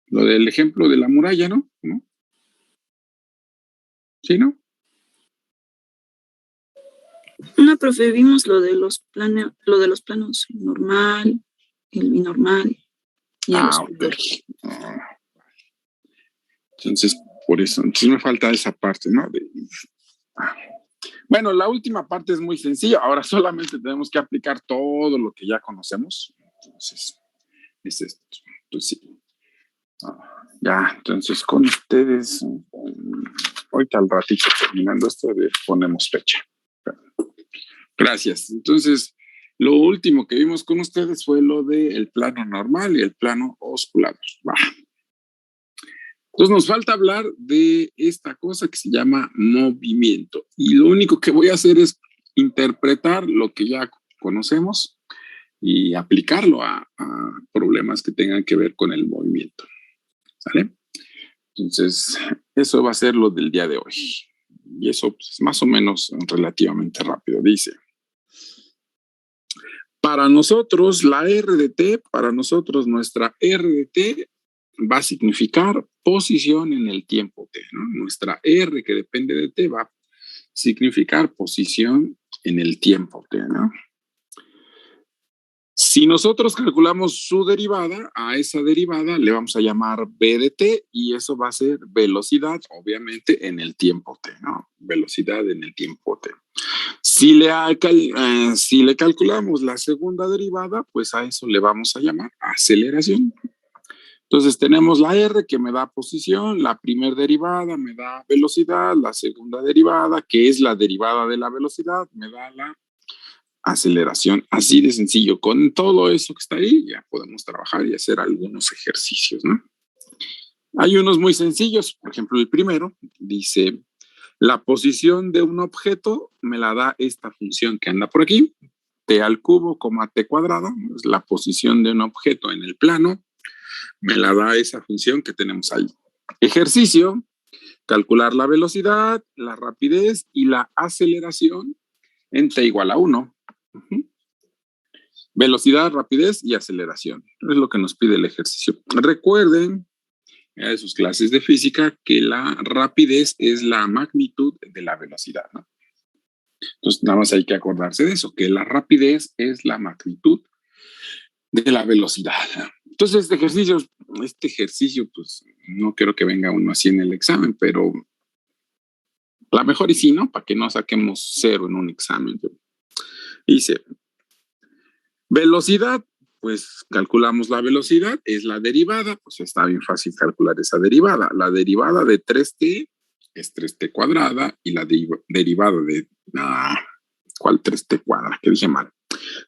Lo del ejemplo de la muralla, ¿no? ¿No? ¿Sí, no? No, profe, vimos lo de los planos normal, el binormal y el Ok. osculador. Entonces, por eso. Entonces me falta esa parte, ¿no? Bueno, la última parte es muy sencilla. Ahora solamente tenemos que aplicar todo lo que ya conocemos. Entonces, es esto. Entonces, sí. Ya, entonces con ustedes, ahorita al ratito terminando esto, ponemos fecha. Gracias. Entonces, lo último que vimos con ustedes fue lo del plano normal y el plano osculador. Va. Entonces nos falta hablar de esta cosa que se llama movimiento. Y lo único que voy a hacer es interpretar lo que ya conocemos y aplicarlo a problemas que tengan que ver con el movimiento. ¿Sale? Entonces, eso va a ser lo del día de hoy. Y eso pues, es más o menos relativamente rápido. Dice, para nosotros la R de T, para nosotros nuestra R de T va a significar posición en el tiempo T, ¿no? Nuestra R que depende de T va a significar posición en el tiempo T, ¿no? Si nosotros calculamos su derivada, a esa derivada le vamos a llamar B de T y eso va a ser velocidad, obviamente, en el tiempo T, ¿no? Velocidad en el tiempo T. Si le calculamos la segunda derivada, pues a eso le vamos a llamar aceleración. Entonces tenemos la R que me da posición, la primera derivada me da velocidad, la segunda derivada, que es la derivada de la velocidad, me da la aceleración. Así de sencillo. Con todo eso que está ahí, ya podemos trabajar y hacer algunos ejercicios, ¿no? Hay unos muy sencillos. Por ejemplo, el primero dice, la posición de un objeto me la da esta función que anda por aquí, t al cubo, t cuadrado, es la posición de un objeto en el plano, me la da esa función que tenemos ahí. Ejercicio, calcular la velocidad, la rapidez y la aceleración en t igual a 1. Velocidad, rapidez y aceleración. Es lo que nos pide el ejercicio. Recuerden de sus clases de física que la rapidez es la magnitud de la velocidad, ¿no? Entonces, nada más hay que acordarse de eso, que la rapidez es la magnitud de la velocidad. Entonces, este ejercicio, pues, no quiero que venga uno así en el examen, pero la mejor y sí, ¿no? Para que no saquemos 0 en un examen. Dice, velocidad, pues calculamos la velocidad, es la derivada, pues está bien fácil calcular esa derivada. La derivada de 3t es 3t cuadrada y la derivada de... ¿cuál 3t cuadrada? Que dije mal.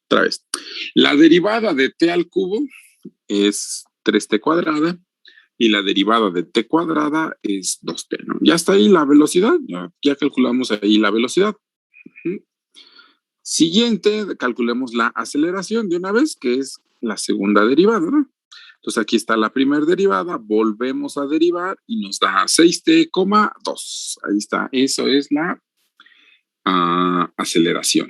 Otra vez. La derivada de t al cubo es 3t cuadrada y la derivada de t cuadrada es 2t, ¿no? Ya está ahí la velocidad, ya calculamos ahí la velocidad. Siguiente, calculemos la aceleración de una vez, que es la segunda derivada, ¿no? Entonces aquí está la primera derivada, volvemos a derivar y nos da 6t,2. Ahí está, eso es la aceleración.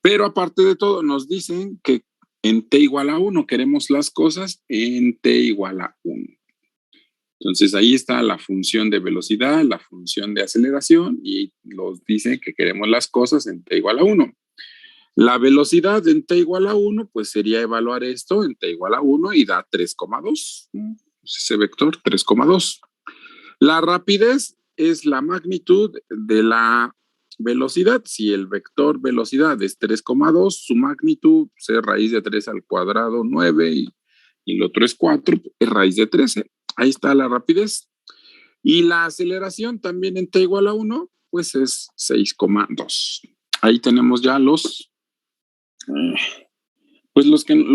Pero aparte de todo, nos dicen que en t igual a 1 queremos las cosas en t igual a 1. Entonces ahí está la función de velocidad, la función de aceleración y nos dice que queremos las cosas en t igual a 1. La velocidad en t igual a 1, pues sería evaluar esto en t igual a 1 y da 3,2. Ese vector 3,2. La rapidez es la magnitud de la velocidad. Si el vector velocidad es 3,2, su magnitud es raíz de 3 al cuadrado 9 y el otro es 4, es raíz de 13. Ahí está la rapidez. Y la aceleración también en t igual a 1, pues es 6,2. Ahí tenemos ya lo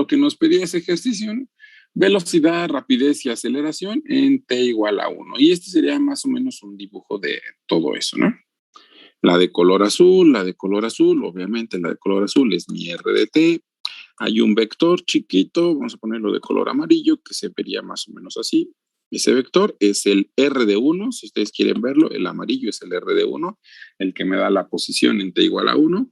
que nos pedía ese ejercicio, ¿no? Velocidad, rapidez y aceleración en t igual a 1. Y este sería más o menos un dibujo de todo eso, ¿no? La de color azul, obviamente la de color azul es mi R de t. Hay un vector chiquito, vamos a ponerlo de color amarillo, que se vería más o menos así. Ese vector es el R de 1, si ustedes quieren verlo, el amarillo es el R de 1, el que me da la posición en t igual a 1.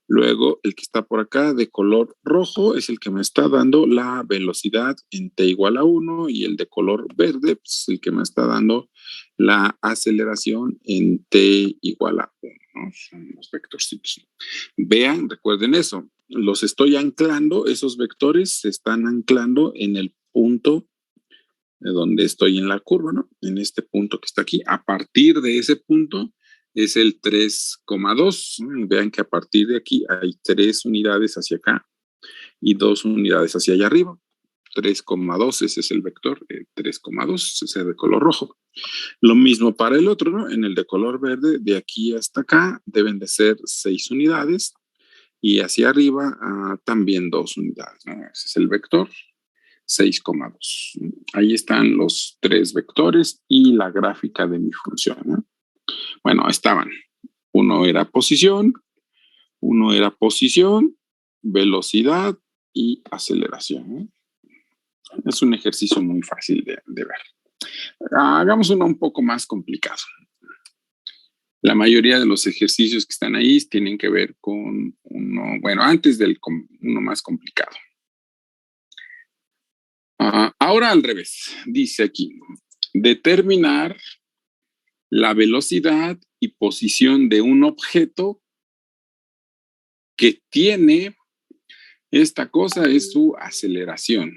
Luego, el que está por acá de color rojo es el que me está dando la velocidad en t igual a 1 y el de color verde pues, es el que me está dando la aceleración en t igual a 1, ¿no? Son los vectorcitos. Vean, recuerden eso, los estoy anclando, esos vectores se están anclando en el punto de donde estoy en la curva, ¿no? En este punto que está aquí. A partir de ese punto es el 3,2. Vean que a partir de aquí hay 3 unidades hacia acá y 2 unidades hacia allá arriba. 3,2, ese es el vector, 3,2, ese es de color rojo. Lo mismo para el otro, ¿no? En el de color verde, de aquí hasta acá deben de ser 6 unidades y hacia arriba también 2 unidades, ¿no? Ese es el vector 6,2. Ahí están los 3 vectores y la gráfica de mi función, ¿no? Bueno, estaban. Uno era posición, velocidad y aceleración, ¿no? Es un ejercicio muy fácil de ver. Hagamos uno un poco más complicado. La mayoría de los ejercicios que están ahí tienen que ver con uno, bueno, antes del uno más complicado. Ahora al revés, dice aquí, determinar la velocidad y posición de un objeto que tiene, esta cosa es su aceleración.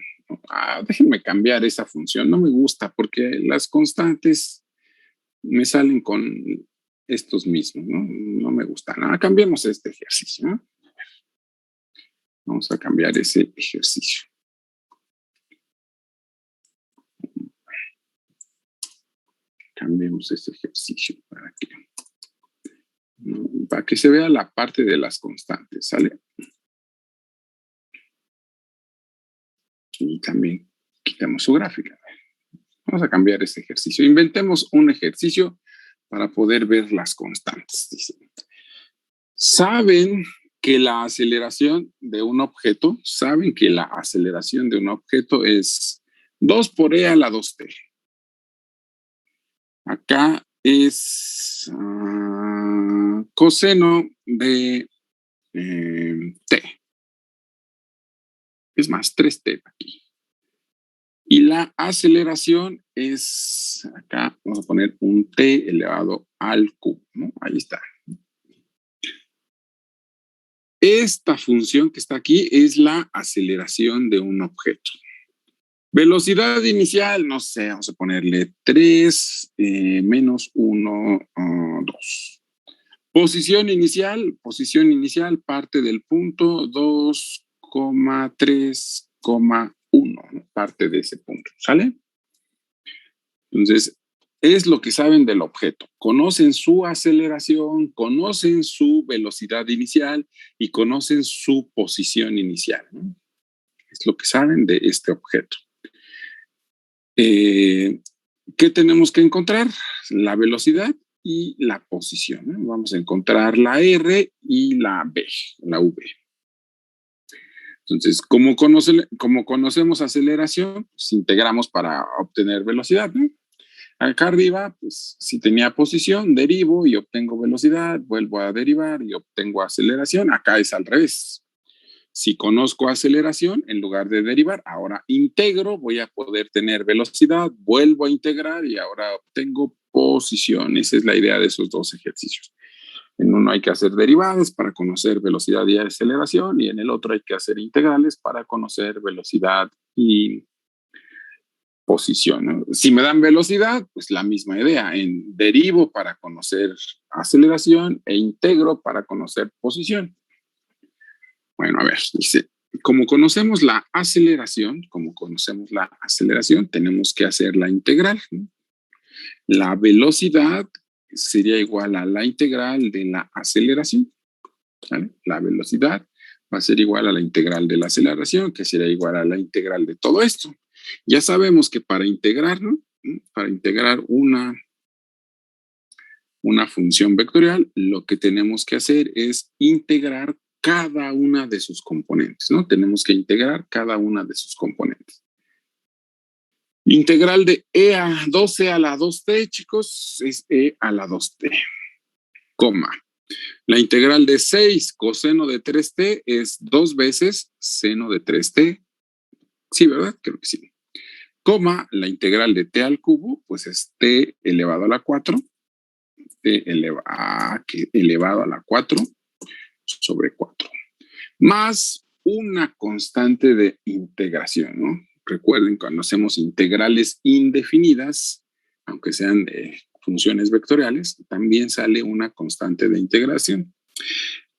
Déjenme cambiar esa función, no me gusta porque las constantes me salen con estos mismos, ¿no? No me gustan. Cambiemos este ejercicio, ¿no? Vamos a cambiar ese ejercicio. Cambiemos ese ejercicio para que se vea la parte de las constantes, ¿sale? Y también quitamos su gráfica. Vamos a cambiar este ejercicio. Inventemos un ejercicio para poder ver las constantes. Dice, saben que la aceleración de un objeto es 2 por e a la 2t. Acá es coseno de t. Es más, 3t aquí. Y la aceleración es, acá vamos a poner un t elevado al cubo, ¿no? Ahí está. Esta función que está aquí es la aceleración de un objeto. Velocidad inicial, no sé, vamos a ponerle 3 menos 1, 2. Posición inicial parte del punto 2,3,1, ¿no? Parte de ese punto, ¿sale? Entonces, es lo que saben del objeto. Conocen su aceleración, conocen su velocidad inicial y conocen su posición inicial, ¿no? Es lo que saben de este objeto. ¿Qué tenemos que encontrar? La velocidad y la posición, ¿no? Vamos a encontrar la R y la V. Entonces, como conocemos aceleración, pues integramos para obtener velocidad, ¿no? Acá arriba, pues si tenía posición, derivo y obtengo velocidad, vuelvo a derivar y obtengo aceleración. Acá es al revés. Si conozco aceleración, en lugar de derivar, ahora integro, voy a poder tener velocidad, vuelvo a integrar y ahora obtengo posición. Esa es la idea de esos dos ejercicios. En uno hay que hacer derivadas para conocer velocidad y aceleración y en el otro hay que hacer integrales para conocer velocidad y posición, ¿no? Si me dan velocidad, pues la misma idea, en derivo para conocer aceleración e integro para conocer posición. Bueno, a ver, dice, como conocemos la aceleración, tenemos que hacer la integral, ¿no? La velocidad sería igual a la integral de la aceleración, ¿vale? La velocidad va a ser igual a la integral de la aceleración, que sería igual a la integral de todo esto. Ya sabemos que para integrar, ¿no? Para integrar una función vectorial, lo que tenemos que hacer es integrar cada una de sus componentes, ¿no? Tenemos que integrar cada una de sus componentes. Integral de e a 2e a la 2t, chicos, es e a la 2t, coma. La integral de 6 coseno de 3t es 2 veces seno de 3t. Sí, ¿verdad? Creo que sí. Coma, la integral de t al cubo, pues es t elevado a la 4. Elevado a la 4 sobre 4. Más una constante de integración, ¿no? Recuerden, cuando hacemos integrales indefinidas, aunque sean de funciones vectoriales, también sale una constante de integración.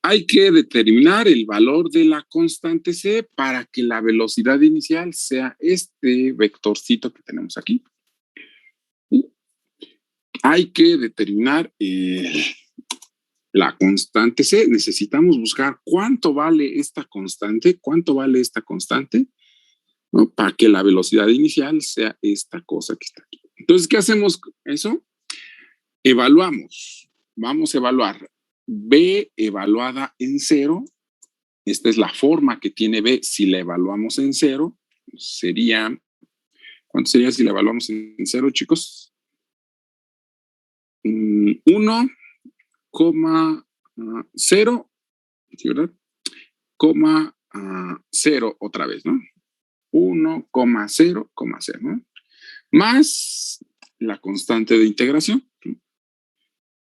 Hay que determinar el valor de la constante c para que la velocidad inicial sea este vectorcito que tenemos aquí. Hay que determinar la constante c. Necesitamos buscar cuánto vale esta constante, ¿no? Para que la velocidad inicial sea esta cosa que está aquí. Entonces, ¿qué hacemos con eso? Evaluamos. Vamos a evaluar b evaluada en 0. Esta es la forma que tiene b si la evaluamos en 0. Sería, ¿cuánto sería si la evaluamos en 0, chicos? 1,0, ¿sí, verdad? 0 otra vez, ¿no? 1,0, ¿no? Más la constante de integración.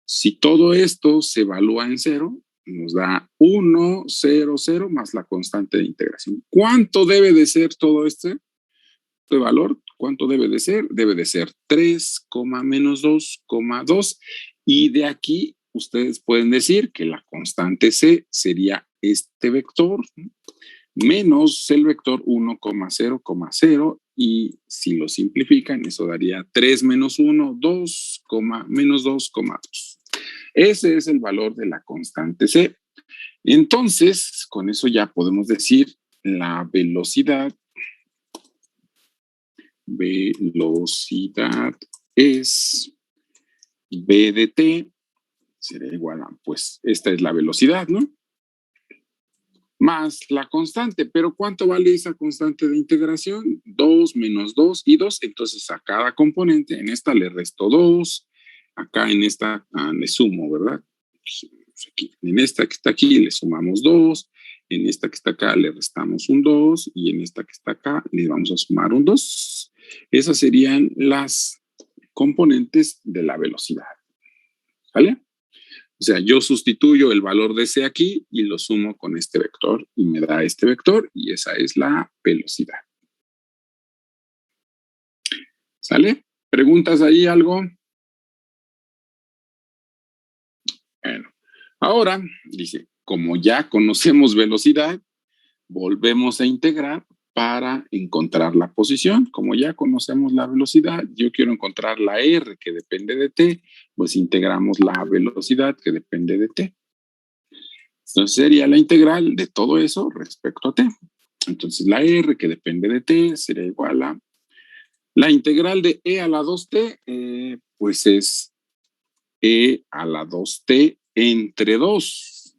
Si todo esto se evalúa en 0, nos da 1, 0, 0 más la constante de integración. ¿Cuánto debe de ser todo este valor? ¿Cuánto debe de ser? Debe de ser 3, menos 2, 2. Y de aquí ustedes pueden decir que la constante c sería este vector, ¿no? Menos el vector 1,0, 0, y si lo simplifican, eso daría 3 menos 1, 2, menos 2, 2. Ese es el valor de la constante c. Entonces, con eso ya podemos decir la velocidad es b de t, será igual a, pues, esta es la velocidad, ¿no? Más la constante. Pero ¿cuánto vale esa constante de integración? 2 menos 2 y 2. Entonces a cada componente, en esta le resto 2, acá en esta le sumo, ¿verdad? Aquí, en esta que está aquí le sumamos 2, en esta que está acá le restamos un 2 y en esta que está acá le vamos a sumar un 2. Esas serían las componentes de la velocidad. ¿Vale? O sea, yo sustituyo el valor de c aquí y lo sumo con este vector y me da este vector y esa es la velocidad. ¿Sale? ¿Preguntas ahí algo? Bueno, ahora dice, como ya conocemos velocidad, volvemos a integrar para encontrar la posición. Como ya conocemos la velocidad, yo quiero encontrar la r que depende de t, pues integramos la velocidad que depende de t. Entonces sería la integral de todo eso respecto a t. Entonces la r que depende de t sería igual a la integral de e a la 2t, pues es e a la 2t entre 2.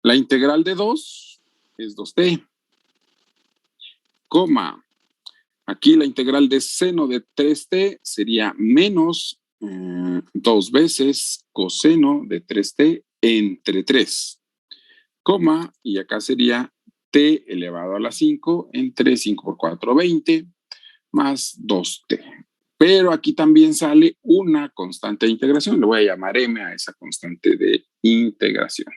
La integral de 2 es 2t, coma. Aquí la integral de seno de 3t sería menos 2 veces coseno de 3t entre 3, coma, y acá sería t elevado a la 5 entre 5 por 4, 20, más 2t. Pero aquí también sale una constante de integración. Le voy a llamar m a esa constante de integración.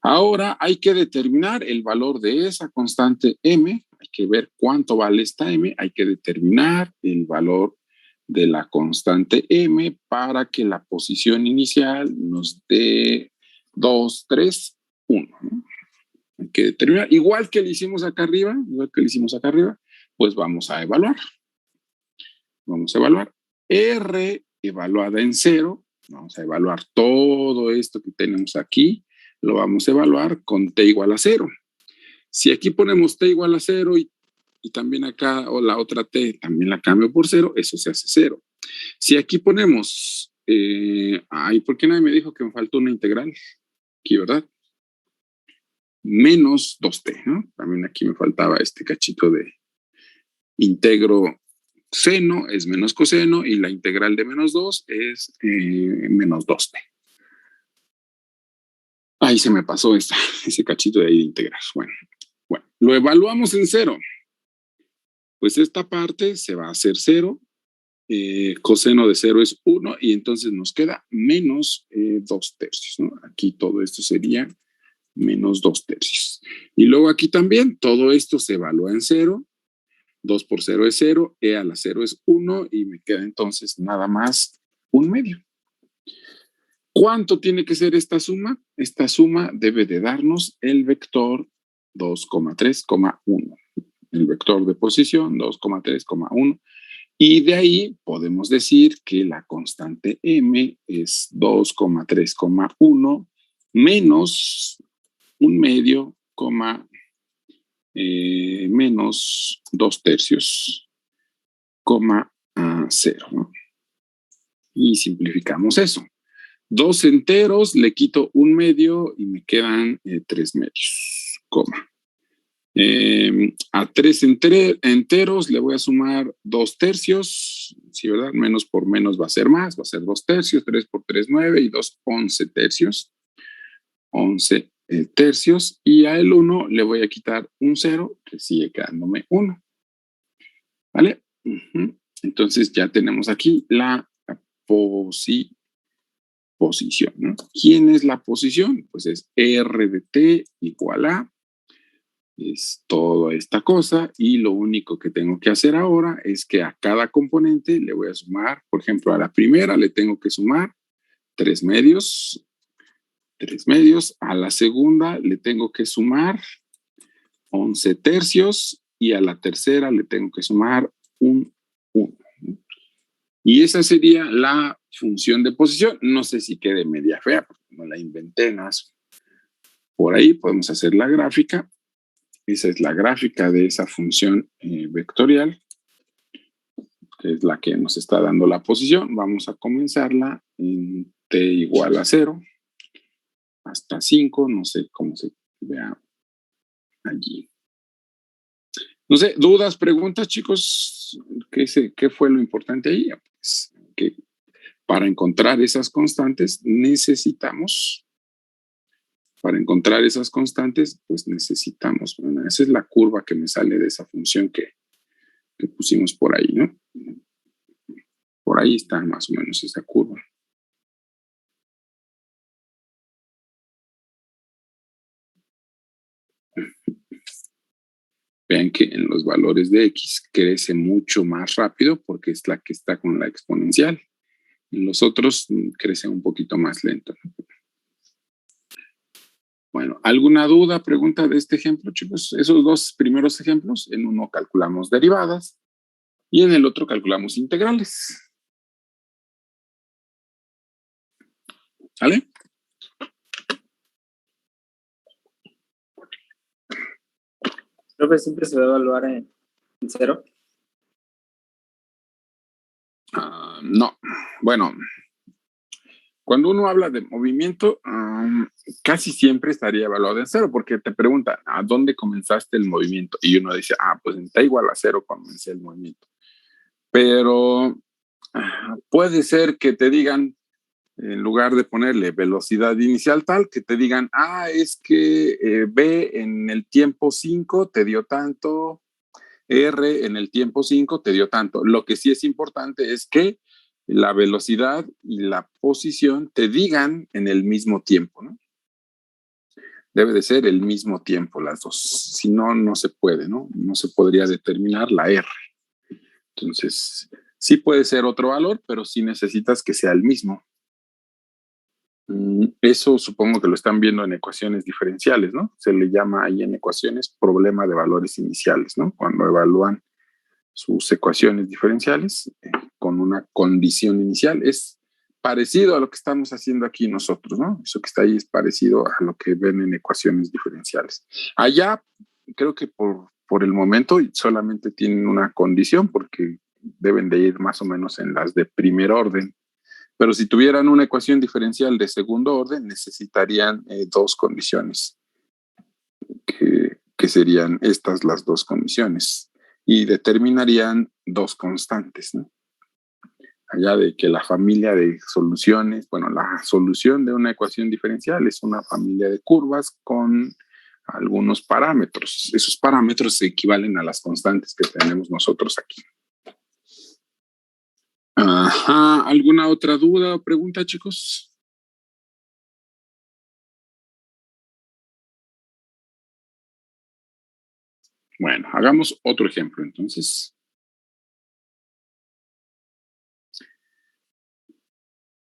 Ahora hay que determinar el valor de esa constante m. Hay que ver cuánto vale esta m. Hay que determinar el valor de la constante m para que la posición inicial nos dé 2, 3, 1. ¿No? Hay que determinar. Igual que le hicimos acá arriba, pues vamos a evaluar. Vamos a evaluar R evaluada en 0. Vamos a evaluar todo esto que tenemos aquí. Lo vamos a evaluar con t igual a 0. Si aquí ponemos t igual a 0 y también acá, o la otra t, también la cambio por 0, eso se hace 0. Si aquí ponemos, ¿por qué nadie me dijo que me faltó una integral? Aquí, ¿verdad? Menos 2t, ¿no? También aquí me faltaba este cachito de integro seno es menos coseno y la integral de menos 2 es menos 2t. Ahí se me pasó ese cachito de ahí de integrar. Bueno, lo evaluamos en 0. Pues esta parte se va a hacer 0. Coseno de 0 es 1 y entonces nos queda menos 2/3, ¿no? Aquí todo esto sería menos 2/3. Y luego aquí también todo esto se evalúa en 0. 2 por 0 es 0, e a la 0 es 1 y me queda entonces nada más 1/2. ¿Cuánto tiene que ser esta suma? Esta suma debe de darnos el vector 2,3,1. El vector de posición 2,3,1. Y de ahí podemos decir que la constante m es 2,3,1 menos 1/2, menos 2/3, 0, ¿no? Y simplificamos eso. 2 enteros, le quito 1/2 y me quedan 3/2, a 3 enteros le voy a sumar 2/3, ¿sí, verdad? Menos por menos va a ser más, va a ser 2/3, 3 por 3, 9 y 2, 11/3. 11/3 y a el 1 le voy a quitar un 0, que sigue quedándome 1. ¿Vale? Entonces ya tenemos aquí la posición, ¿no? ¿Quién es la posición? Pues es R de t igual a, es toda esta cosa, y lo único que tengo que hacer ahora es que a cada componente le voy a sumar, por ejemplo, a la primera le tengo que sumar 3/2, a la segunda le tengo que sumar 11/3 y a la tercera le tengo que sumar un 1. Y esa sería la función de posición. No sé si quede media fea, porque no la inventé, nada más. Por ahí podemos hacer la gráfica. Esa es la gráfica de esa función vectorial, que es la que nos está dando la posición. Vamos a comenzarla en t igual a 0 hasta 5, no sé cómo se vea allí. No sé, dudas, preguntas, chicos. ¿Qué fue lo importante ahí? Pues que para encontrar esas constantes necesitamos, pues necesitamos, bueno, esa es la curva que me sale de esa función que pusimos por ahí, ¿no? Por ahí está más o menos esa curva. Vean que en los valores de x crece mucho más rápido porque es la que está con la exponencial. En los otros crece un poquito más lento. Bueno, ¿alguna duda, pregunta de este ejemplo, chicos? Esos dos primeros ejemplos, en uno calculamos derivadas y en el otro calculamos integrales. ¿Vale? Profe, siempre se va a evaluar en 0. No. Bueno, cuando uno habla de movimiento, casi siempre estaría evaluado en 0, porque te preguntan, ¿a dónde comenzaste el movimiento? Y uno dice, pues en t igual a 0 comencé el movimiento. Pero puede ser que te digan, en lugar de ponerle velocidad inicial tal, que te digan, es que B en el tiempo 5 te dio tanto, R en el tiempo 5 te dio tanto. Lo que sí es importante es que la velocidad y la posición te digan en el mismo tiempo, ¿no? Debe de ser el mismo tiempo las dos. Si no, no se puede, ¿no? No se podría determinar la R. Entonces, sí puede ser otro valor, pero sí necesitas que sea el mismo. Eso supongo que lo están viendo en ecuaciones diferenciales, ¿no? Se le llama ahí en ecuaciones problema de valores iniciales, ¿no? Cuando evalúan sus ecuaciones diferenciales con una condición inicial. Es parecido a lo que estamos haciendo aquí nosotros, ¿no? Eso que está ahí es parecido a lo que ven en ecuaciones diferenciales. Allá, creo que por el momento solamente tienen una condición porque deben de ir más o menos en las de primer orden. Pero si tuvieran una ecuación diferencial de segundo orden, necesitarían dos condiciones, que serían estas las dos condiciones, y determinarían dos constantes, ¿no? allá de que la familia de soluciones, bueno, la solución de una ecuación diferencial es una familia de curvas con algunos parámetros. Esos parámetros se equivalen a las constantes que tenemos nosotros aquí. Ajá, ¿alguna otra duda o pregunta, chicos? Bueno, hagamos otro ejemplo, entonces.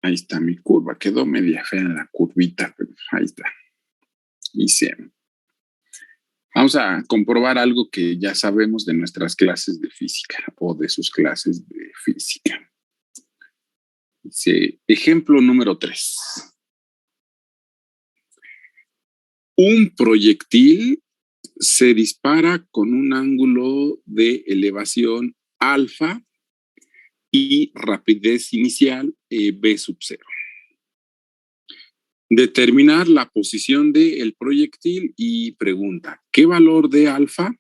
Ahí está mi curva, quedó media fea la curvita, pero ahí está. Hice. Vamos a comprobar algo que ya sabemos de nuestras clases de física o de sus clases de física. Dice, ejemplo número 3. Un proyectil se dispara con un ángulo de elevación alfa y rapidez inicial v sub 0. Determinar la posición del proyectil y pregunta, ¿qué valor de alfa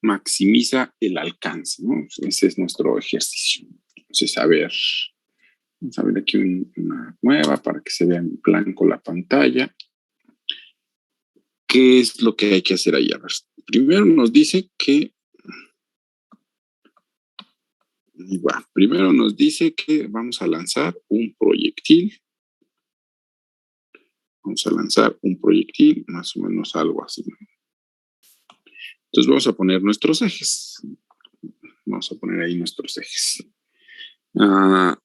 maximiza el alcance? ¿No? Ese es nuestro ejercicio. Entonces, vamos a ver aquí una nueva para que se vea en blanco la pantalla. ¿Qué es lo que hay que hacer ahí? A ver, primero nos dice que vamos a lanzar un proyectil. Vamos a lanzar un proyectil, más o menos algo así. Entonces vamos a poner nuestros ejes. Vamos a poner ahí nuestros ejes. Va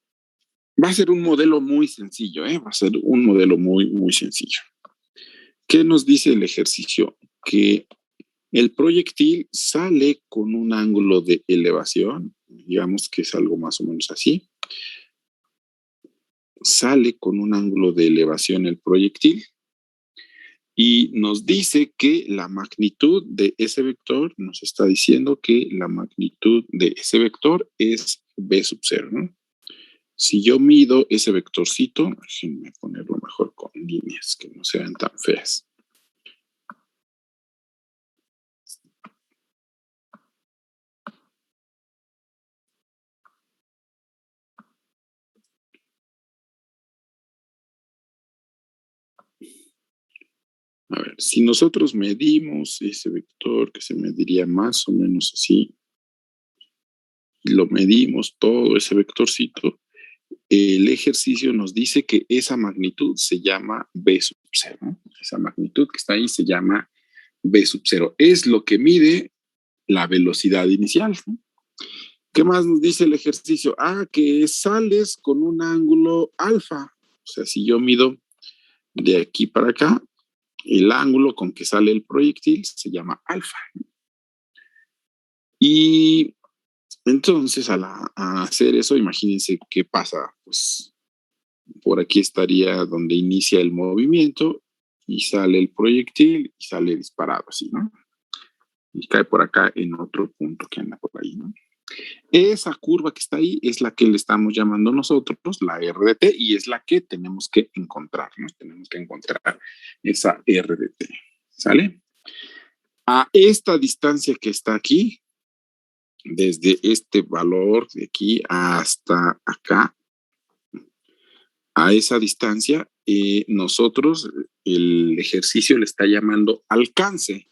a ser un modelo muy sencillo, Va a ser un modelo muy, muy sencillo. ¿Qué nos dice el ejercicio? Que el proyectil sale con un ángulo de elevación, digamos que es algo más o menos así. Sale con un ángulo de elevación el proyectil y nos dice que la magnitud de ese vector, nos está diciendo que la magnitud de ese vector es v sub 0, ¿no? Si yo mido ese vectorcito, déjenme ponerlo mejor con líneas que no sean tan feas. A ver, si nosotros medimos ese vector, que se mediría más o menos así, y lo medimos todo ese vectorcito, el ejercicio nos dice que esa magnitud se llama v sub 0. ¿No? Esa magnitud que está ahí se llama v sub 0. Es lo que mide la velocidad inicial. ¿No? ¿Qué más nos dice el ejercicio? Que sales con un ángulo alfa. O sea, si yo mido de aquí para acá, el ángulo con que sale el proyectil se llama alfa. Y entonces, a hacer eso, imagínense qué pasa. Pues por aquí estaría donde inicia el movimiento y sale el proyectil y sale disparado así, ¿no? Y cae por acá en otro punto que anda por ahí, ¿no? Esa curva que está ahí es la que le estamos llamando nosotros la R de t y es la que tenemos que encontrar, ¿no? Tenemos que encontrar esa R de t, ¿sale? A esta distancia que está aquí, desde este valor de aquí hasta acá, a esa distancia, nosotros el ejercicio le está llamando alcance.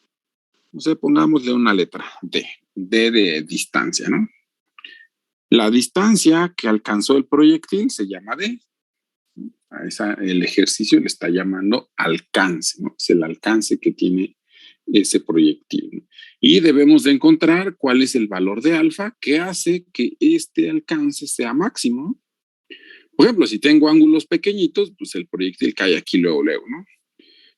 No sé, pongámosle una letra D de distancia, ¿no? La distancia que alcanzó el proyectil se llama D. El ejercicio le está llamando alcance, ¿no? Es el alcance que tiene ese proyectil, ¿no? Y debemos de encontrar cuál es el valor de alfa que hace que este alcance sea máximo. Por ejemplo, si tengo ángulos pequeñitos, pues el proyectil cae aquí luego, ¿no?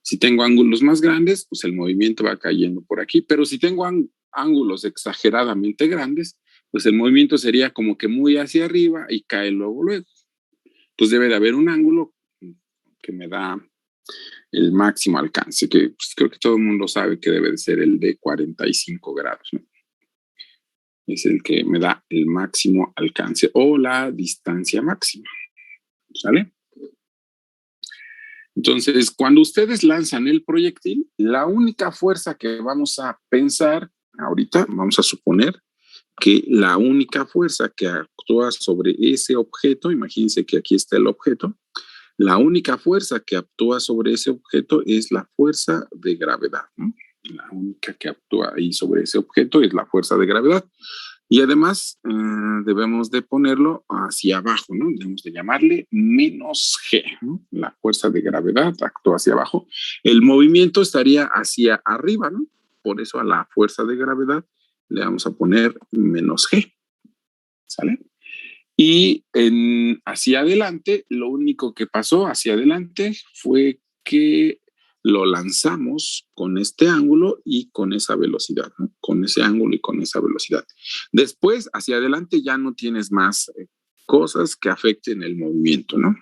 Si tengo ángulos más grandes, pues el movimiento va cayendo por aquí. Pero si tengo ángulos exageradamente grandes, pues el movimiento sería como que muy hacia arriba y cae luego. Entonces debe de haber un ángulo que me da el máximo alcance, que pues, creo que todo el mundo sabe que debe de ser el de 45 grados, ¿no? Es el que me da el máximo alcance o la distancia máxima, ¿sale? Entonces, cuando ustedes lanzan el proyectil, la única fuerza que vamos a pensar ahorita, vamos a suponer que la única fuerza que actúa sobre ese objeto, imagínense que aquí está el objeto, la única fuerza que actúa sobre ese objeto es la fuerza de gravedad, ¿no? La única que actúa ahí sobre ese objeto es la fuerza de gravedad. Y además debemos de ponerlo hacia abajo, ¿no? Debemos de llamarle menos G, ¿no? La fuerza de gravedad actúa hacia abajo. El movimiento estaría hacia arriba, ¿no? Por eso a la fuerza de gravedad le vamos a poner menos G, ¿sale? Y hacia adelante, lo único que pasó hacia adelante fue que lo lanzamos con este ángulo y con esa velocidad, ¿no? Con ese ángulo y con esa velocidad. Después, hacia adelante ya no tienes más cosas que afecten el movimiento, ¿no?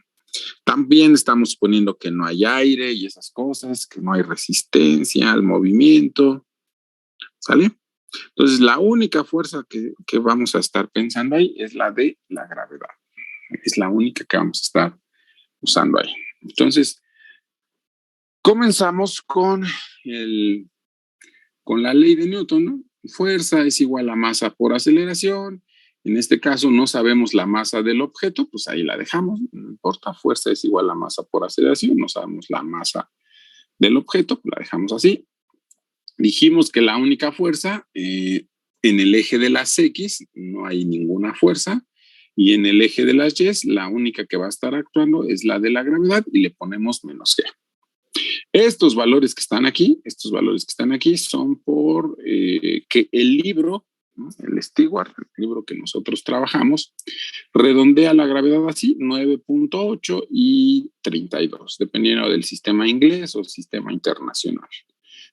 También estamos suponiendo que no hay aire y esas cosas, que no hay resistencia al movimiento, ¿sale? Entonces, la única fuerza que vamos a estar pensando ahí es la de la gravedad. Es la única que vamos a estar usando ahí. Entonces, comenzamos con la ley de Newton, ¿no? Fuerza es igual a masa por aceleración. En este caso no sabemos la masa del objeto, pues ahí la dejamos, no importa. Fuerza es igual a masa por aceleración, no sabemos la masa del objeto, la dejamos así. Dijimos que la única fuerza, en el eje de las X no hay ninguna fuerza, y en el eje de las Y la única que va a estar actuando es la de la gravedad y le ponemos menos G. Estos valores que están aquí son por que el libro, ¿no? El Stewart, el libro que nosotros trabajamos, redondea la gravedad así, 9.8 y 32, dependiendo del sistema inglés o sistema internacional.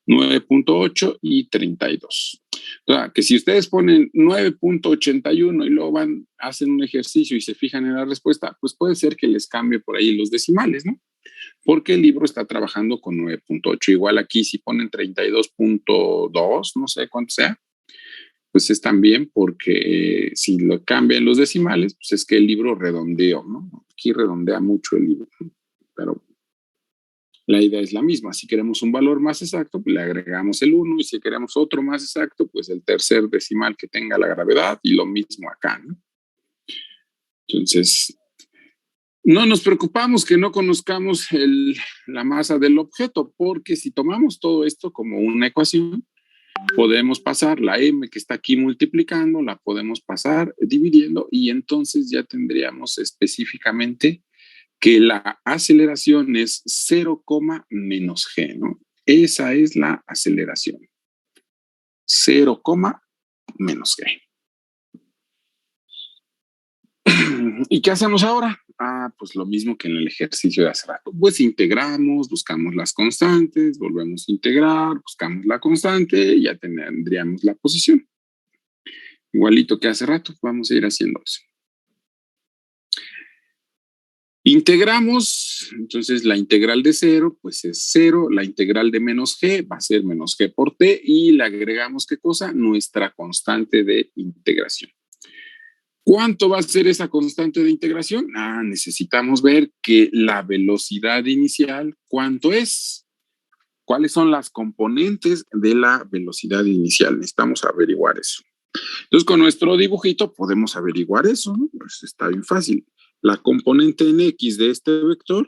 9.8 y 32. O sea, que si ustedes ponen 9.81 y luego hacen un ejercicio y se fijan en la respuesta, pues puede ser que les cambie por ahí los decimales, ¿no? Porque el libro está trabajando con 9.8. Igual aquí si ponen 32.2, no sé cuánto sea, pues es también porque si lo cambian los decimales, pues es que el libro redondeó, ¿no? Aquí redondea mucho el libro, ¿no? Pero la idea es la misma. Si queremos un valor más exacto, pues le agregamos el 1, y si queremos otro más exacto, pues el tercer decimal que tenga la gravedad, y lo mismo acá, ¿no? Entonces, no nos preocupamos que no conozcamos la masa del objeto, porque si tomamos todo esto como una ecuación, podemos pasar la m que está aquí multiplicando, la podemos pasar dividiendo, y entonces ya tendríamos específicamente que la aceleración es 0, menos g, ¿no? Esa es la aceleración. 0, menos g. ¿Y qué hacemos ahora? Pues lo mismo que en el ejercicio de hace rato. Pues integramos, buscamos las constantes, volvemos a integrar, buscamos la constante y ya tendríamos la posición. Igualito que hace rato, vamos a ir haciendo eso. Integramos, entonces la integral de 0, pues es 0, la integral de menos g va a ser menos g por t, y le agregamos, ¿qué cosa? Nuestra constante de integración. ¿Cuánto va a ser esa constante de integración? Necesitamos ver que la velocidad inicial, ¿cuánto es? ¿Cuáles son las componentes de la velocidad inicial? Necesitamos averiguar eso. Entonces, con nuestro dibujito podemos averiguar eso, ¿no? Pues está bien fácil. La componente en X de este vector,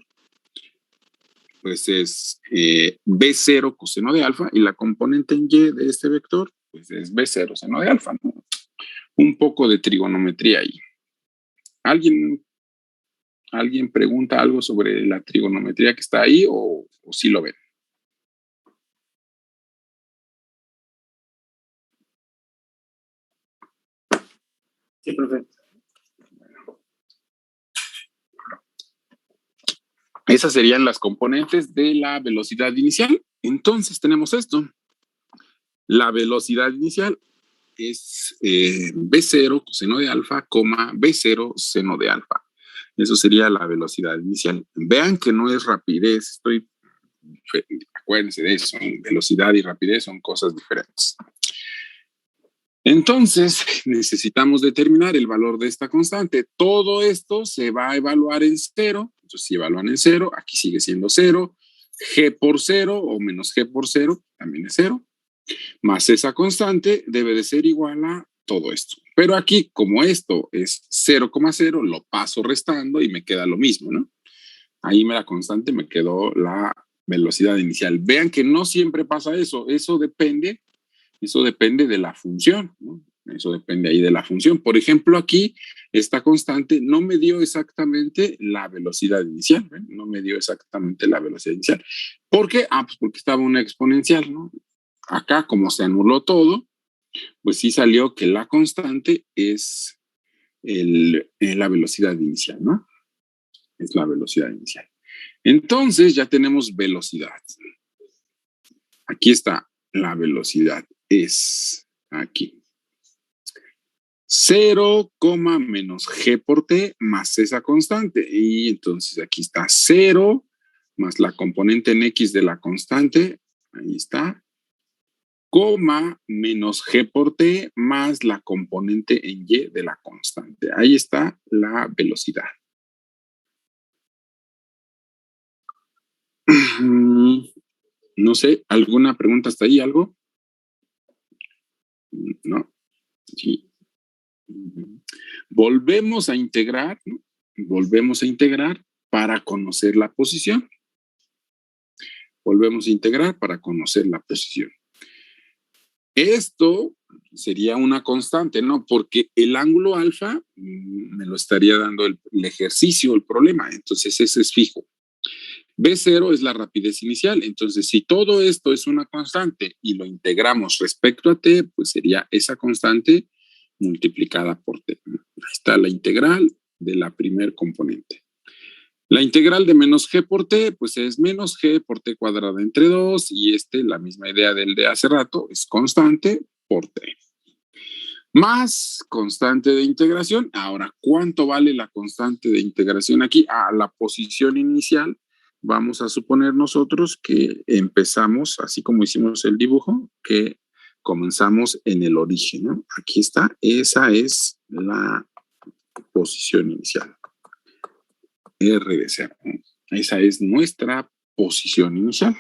pues es B0 coseno de alfa, y la componente en Y de este vector, pues es B0 seno de alfa, ¿no? Un poco de trigonometría ahí. ¿Alguien pregunta algo sobre la trigonometría que está ahí, o sí lo ven? Sí, profe. Esas serían las componentes de la velocidad inicial. Entonces tenemos esto. La velocidad inicial es B0 coseno de alfa, B0 seno de alfa. Eso sería la velocidad inicial. Vean que no es rapidez. Acuérdense de eso. Velocidad y rapidez son cosas diferentes. Entonces, necesitamos determinar el valor de esta constante. Todo esto se va a evaluar en 0. Entonces, si evalúan en 0, aquí sigue siendo 0. G por 0 o menos G por 0 también es 0. Más esa constante debe de ser igual a todo esto. Pero aquí, como esto es 0,0, lo paso restando y me queda lo mismo, ¿no? Ahí la constante me quedó la velocidad inicial. Vean que no siempre pasa eso. Eso depende de la función, ¿no? Eso depende ahí de la función. Por ejemplo, aquí esta constante no me dio exactamente la velocidad inicial, ¿eh? No me dio exactamente la velocidad inicial. ¿Por qué? Pues porque estaba una exponencial, ¿no? Acá, como se anuló todo, pues sí salió que la constante es la velocidad inicial, ¿no? Es la velocidad inicial. Entonces ya tenemos velocidad. Aquí está la velocidad. Es aquí. 0, menos g por t más esa constante. Y entonces aquí está 0 más la componente en x de la constante. Ahí está. Coma menos g por t más la componente en y de la constante. Ahí está la velocidad. No sé, ¿alguna pregunta hasta ahí? ¿Algo? No. Sí. Volvemos a integrar, ¿no? Volvemos a integrar para conocer la posición. Volvemos a integrar para conocer la posición. Esto sería una constante, ¿no? Porque el ángulo alfa me lo estaría dando el ejercicio, el problema. Entonces ese es fijo. B0 es la rapidez inicial. Entonces, si todo esto es una constante y lo integramos respecto a t, pues sería esa constante multiplicada por t. Ahí está la integral de la primer componente. La integral de menos g por t, pues es menos g por t cuadrada entre 2, y la misma idea del de hace rato, es constante por t. Más constante de integración. Ahora, ¿cuánto vale la constante de integración aquí? La posición inicial. Vamos a suponer nosotros que empezamos, así como hicimos el dibujo, que comenzamos en el origen, ¿no? Aquí está, esa es la posición inicial. R de 0. Esa es nuestra posición inicial.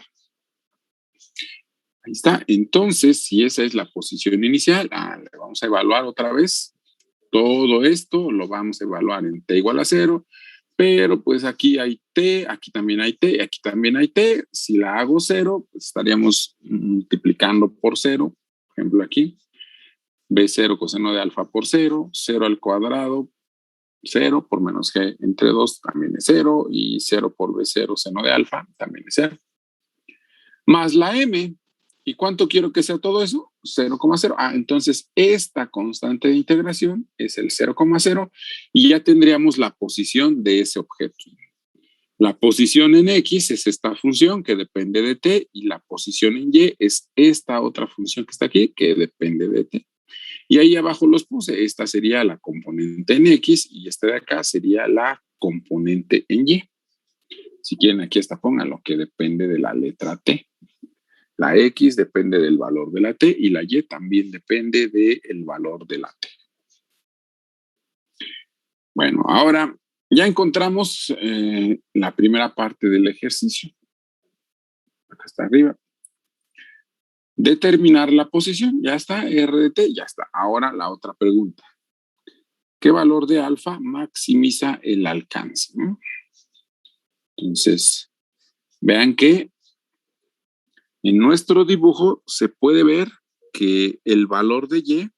Ahí está. Entonces, si esa es la posición inicial, le vamos a evaluar otra vez. Todo esto lo vamos a evaluar en t igual a 0. Pero pues aquí hay t, aquí también hay t, aquí también hay t. Si la hago 0, pues estaríamos multiplicando por 0. Por ejemplo, aquí. B0 coseno de alfa por 0. 0 al cuadrado. 0 por menos g entre 2 también es 0. Y 0 por B0 seno de alfa también es 0. Más la m. ¿Y cuánto quiero que sea todo eso? 0,0. Entonces esta constante de integración es el 0,0 y ya tendríamos la posición de ese objeto. La posición en x es esta función que depende de t y la posición en y es esta otra función que está aquí que depende de t. Y ahí abajo los puse. Esta sería la componente en x y esta de acá sería la componente en y. Si quieren aquí hasta pónganlo que depende de la letra t. La x depende del valor de la t y la y también depende del valor de la t. Bueno, ahora ya encontramos la primera parte del ejercicio. Acá está arriba. Determinar la posición. Ya está, R de t, ya está. Ahora la otra pregunta. ¿Qué valor de alfa maximiza el alcance? Entonces, vean que en nuestro dibujo se puede ver que el valor de y,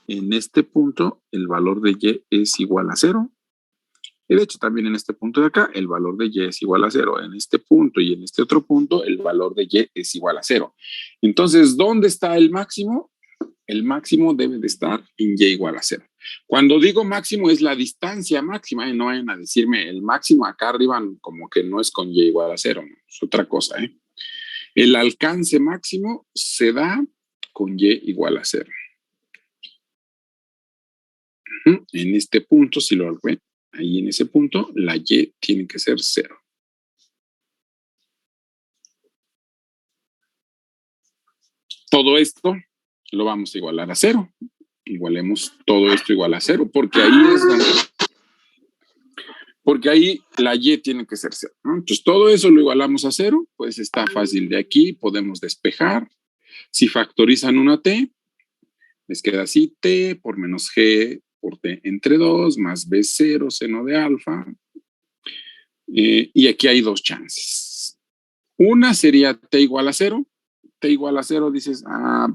en este punto, el valor de y es igual a 0. Y de hecho también en este punto de acá, el valor de y es igual a 0. En este punto y en este otro punto, el valor de y es igual a 0. Entonces, ¿dónde está el máximo? El máximo debe de estar en y igual a 0. Cuando digo máximo es la distancia máxima, y no vayan a decirme el máximo acá arriba como que no es con y igual a 0, no, es otra cosa, ¿eh? El alcance máximo se da con y igual a 0. En este punto, si lo ven, ahí en ese punto, la y tiene que ser 0. Todo esto lo vamos a igualar a 0. Igualemos todo esto igual a 0, porque ahí es donde... Porque ahí la y tiene que ser 0, ¿no? Entonces, todo eso lo igualamos a 0, pues está fácil. De aquí podemos despejar. Si factorizan una t, Les queda así t por menos g por t entre 2 más b0 seno de alfa. Y aquí hay dos chances. Una sería t igual a 0. T igual a 0 dices,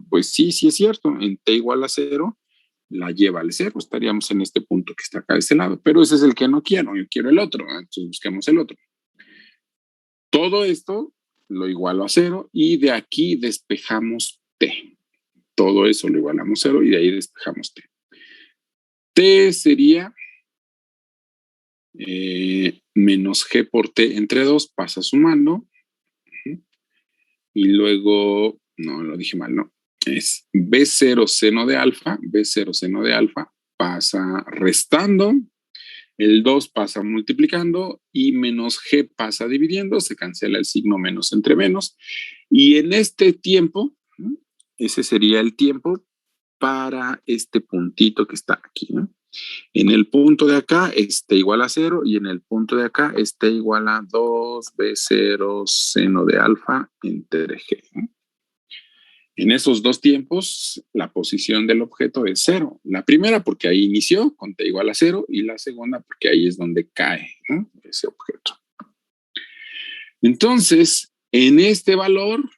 pues sí, sí es cierto. En t igual a 0 la lleva al 0. Estaríamos en este punto que está acá de este lado. Pero ese es el que no quiero. Yo quiero el otro. Entonces busquemos el otro. Todo esto lo igualo a 0 y de aquí despejamos t. Todo eso lo igualamos a 0 y de ahí despejamos t. T sería menos g por t entre 2, pasa sumando. Y luego, no, lo dije mal, no. Es b0 seno de alfa, b0 seno de alfa pasa restando, el 2 pasa multiplicando y menos g pasa dividiendo, se cancela el signo menos entre menos. Y en este tiempo, ese sería el tiempo para este puntito que está aquí, ¿no? En el punto de acá t igual a 0 y en el punto de acá t igual a 2b0 seno de alfa entre g, ¿no? En esos dos tiempos, la posición del objeto es 0. La primera porque ahí inició con t igual a 0 y la segunda porque ahí es donde cae, ¿no?, ese objeto. Entonces, en este valor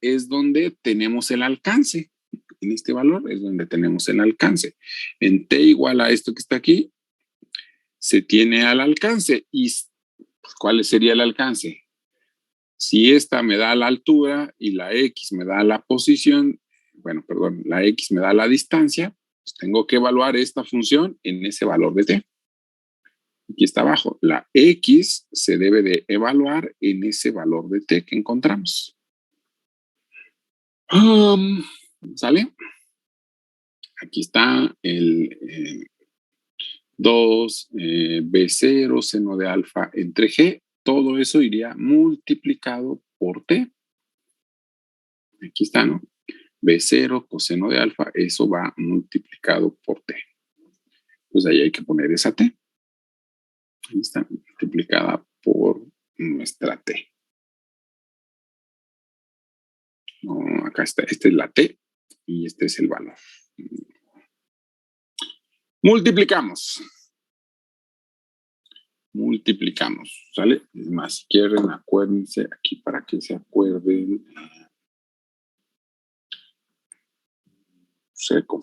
es donde tenemos el alcance. En este valor es donde tenemos el alcance. En t igual a esto que está aquí, se tiene al alcance. ¿Y cuál sería el alcance? Si esta me da la altura y la x me da la posición, la x me da la distancia, pues tengo que evaluar esta función en ese valor de t. Aquí está abajo. La x se debe de evaluar en ese valor de t que encontramos. ¿Sale? Aquí está el 2b0 seno de alfa entre g. Todo eso iría multiplicado por t. Aquí está, ¿no? b0 coseno de alfa, eso va multiplicado por t. Pues ahí hay que poner esa t. Ahí está, multiplicada por nuestra t. No, acá está, esta es la t y este es el valor. Multiplicamos, ¿sale? Es más, si quieren, acuérdense aquí para que se acuerden.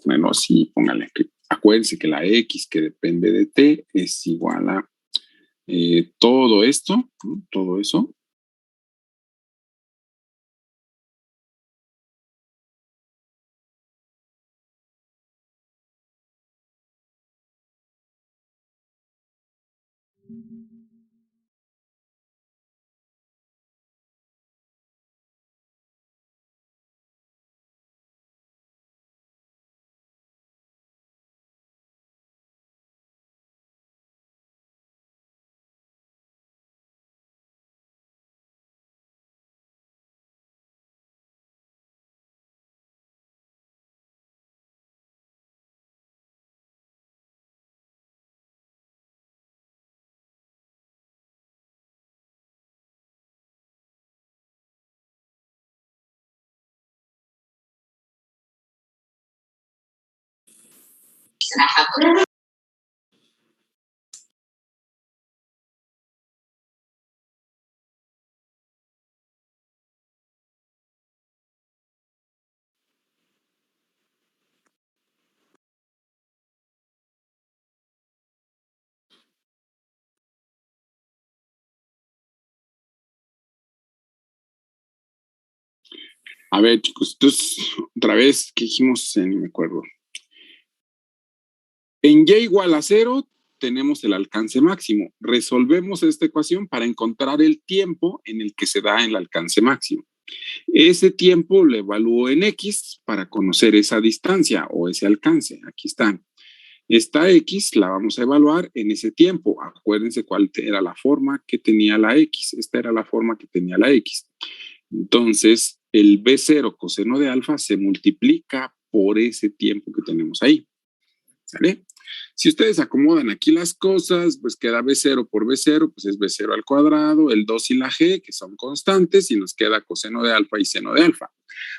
Bueno, así, pónganle que acuérdense que la x que depende de t es igual a todo esto, ¿no? Todo eso. A ver, chicos, entonces, otra vez, ¿qué dijimos? Ni me acuerdo. En y igual a 0 tenemos el alcance máximo. Resolvemos esta ecuación para encontrar el tiempo en el que se da el alcance máximo. Ese tiempo lo evalúo en x para conocer esa distancia o ese alcance. Aquí están. Esta x la vamos a evaluar en ese tiempo. Acuérdense cuál era la forma que tenía la x. Esta era la forma que tenía la x. Entonces, el b0 coseno de alfa se multiplica por ese tiempo que tenemos ahí. ¿Sale? Si ustedes acomodan aquí las cosas, pues queda B0 por B0, pues es B0 al cuadrado, el 2 y la G, que son constantes, y nos queda coseno de alfa y seno de alfa.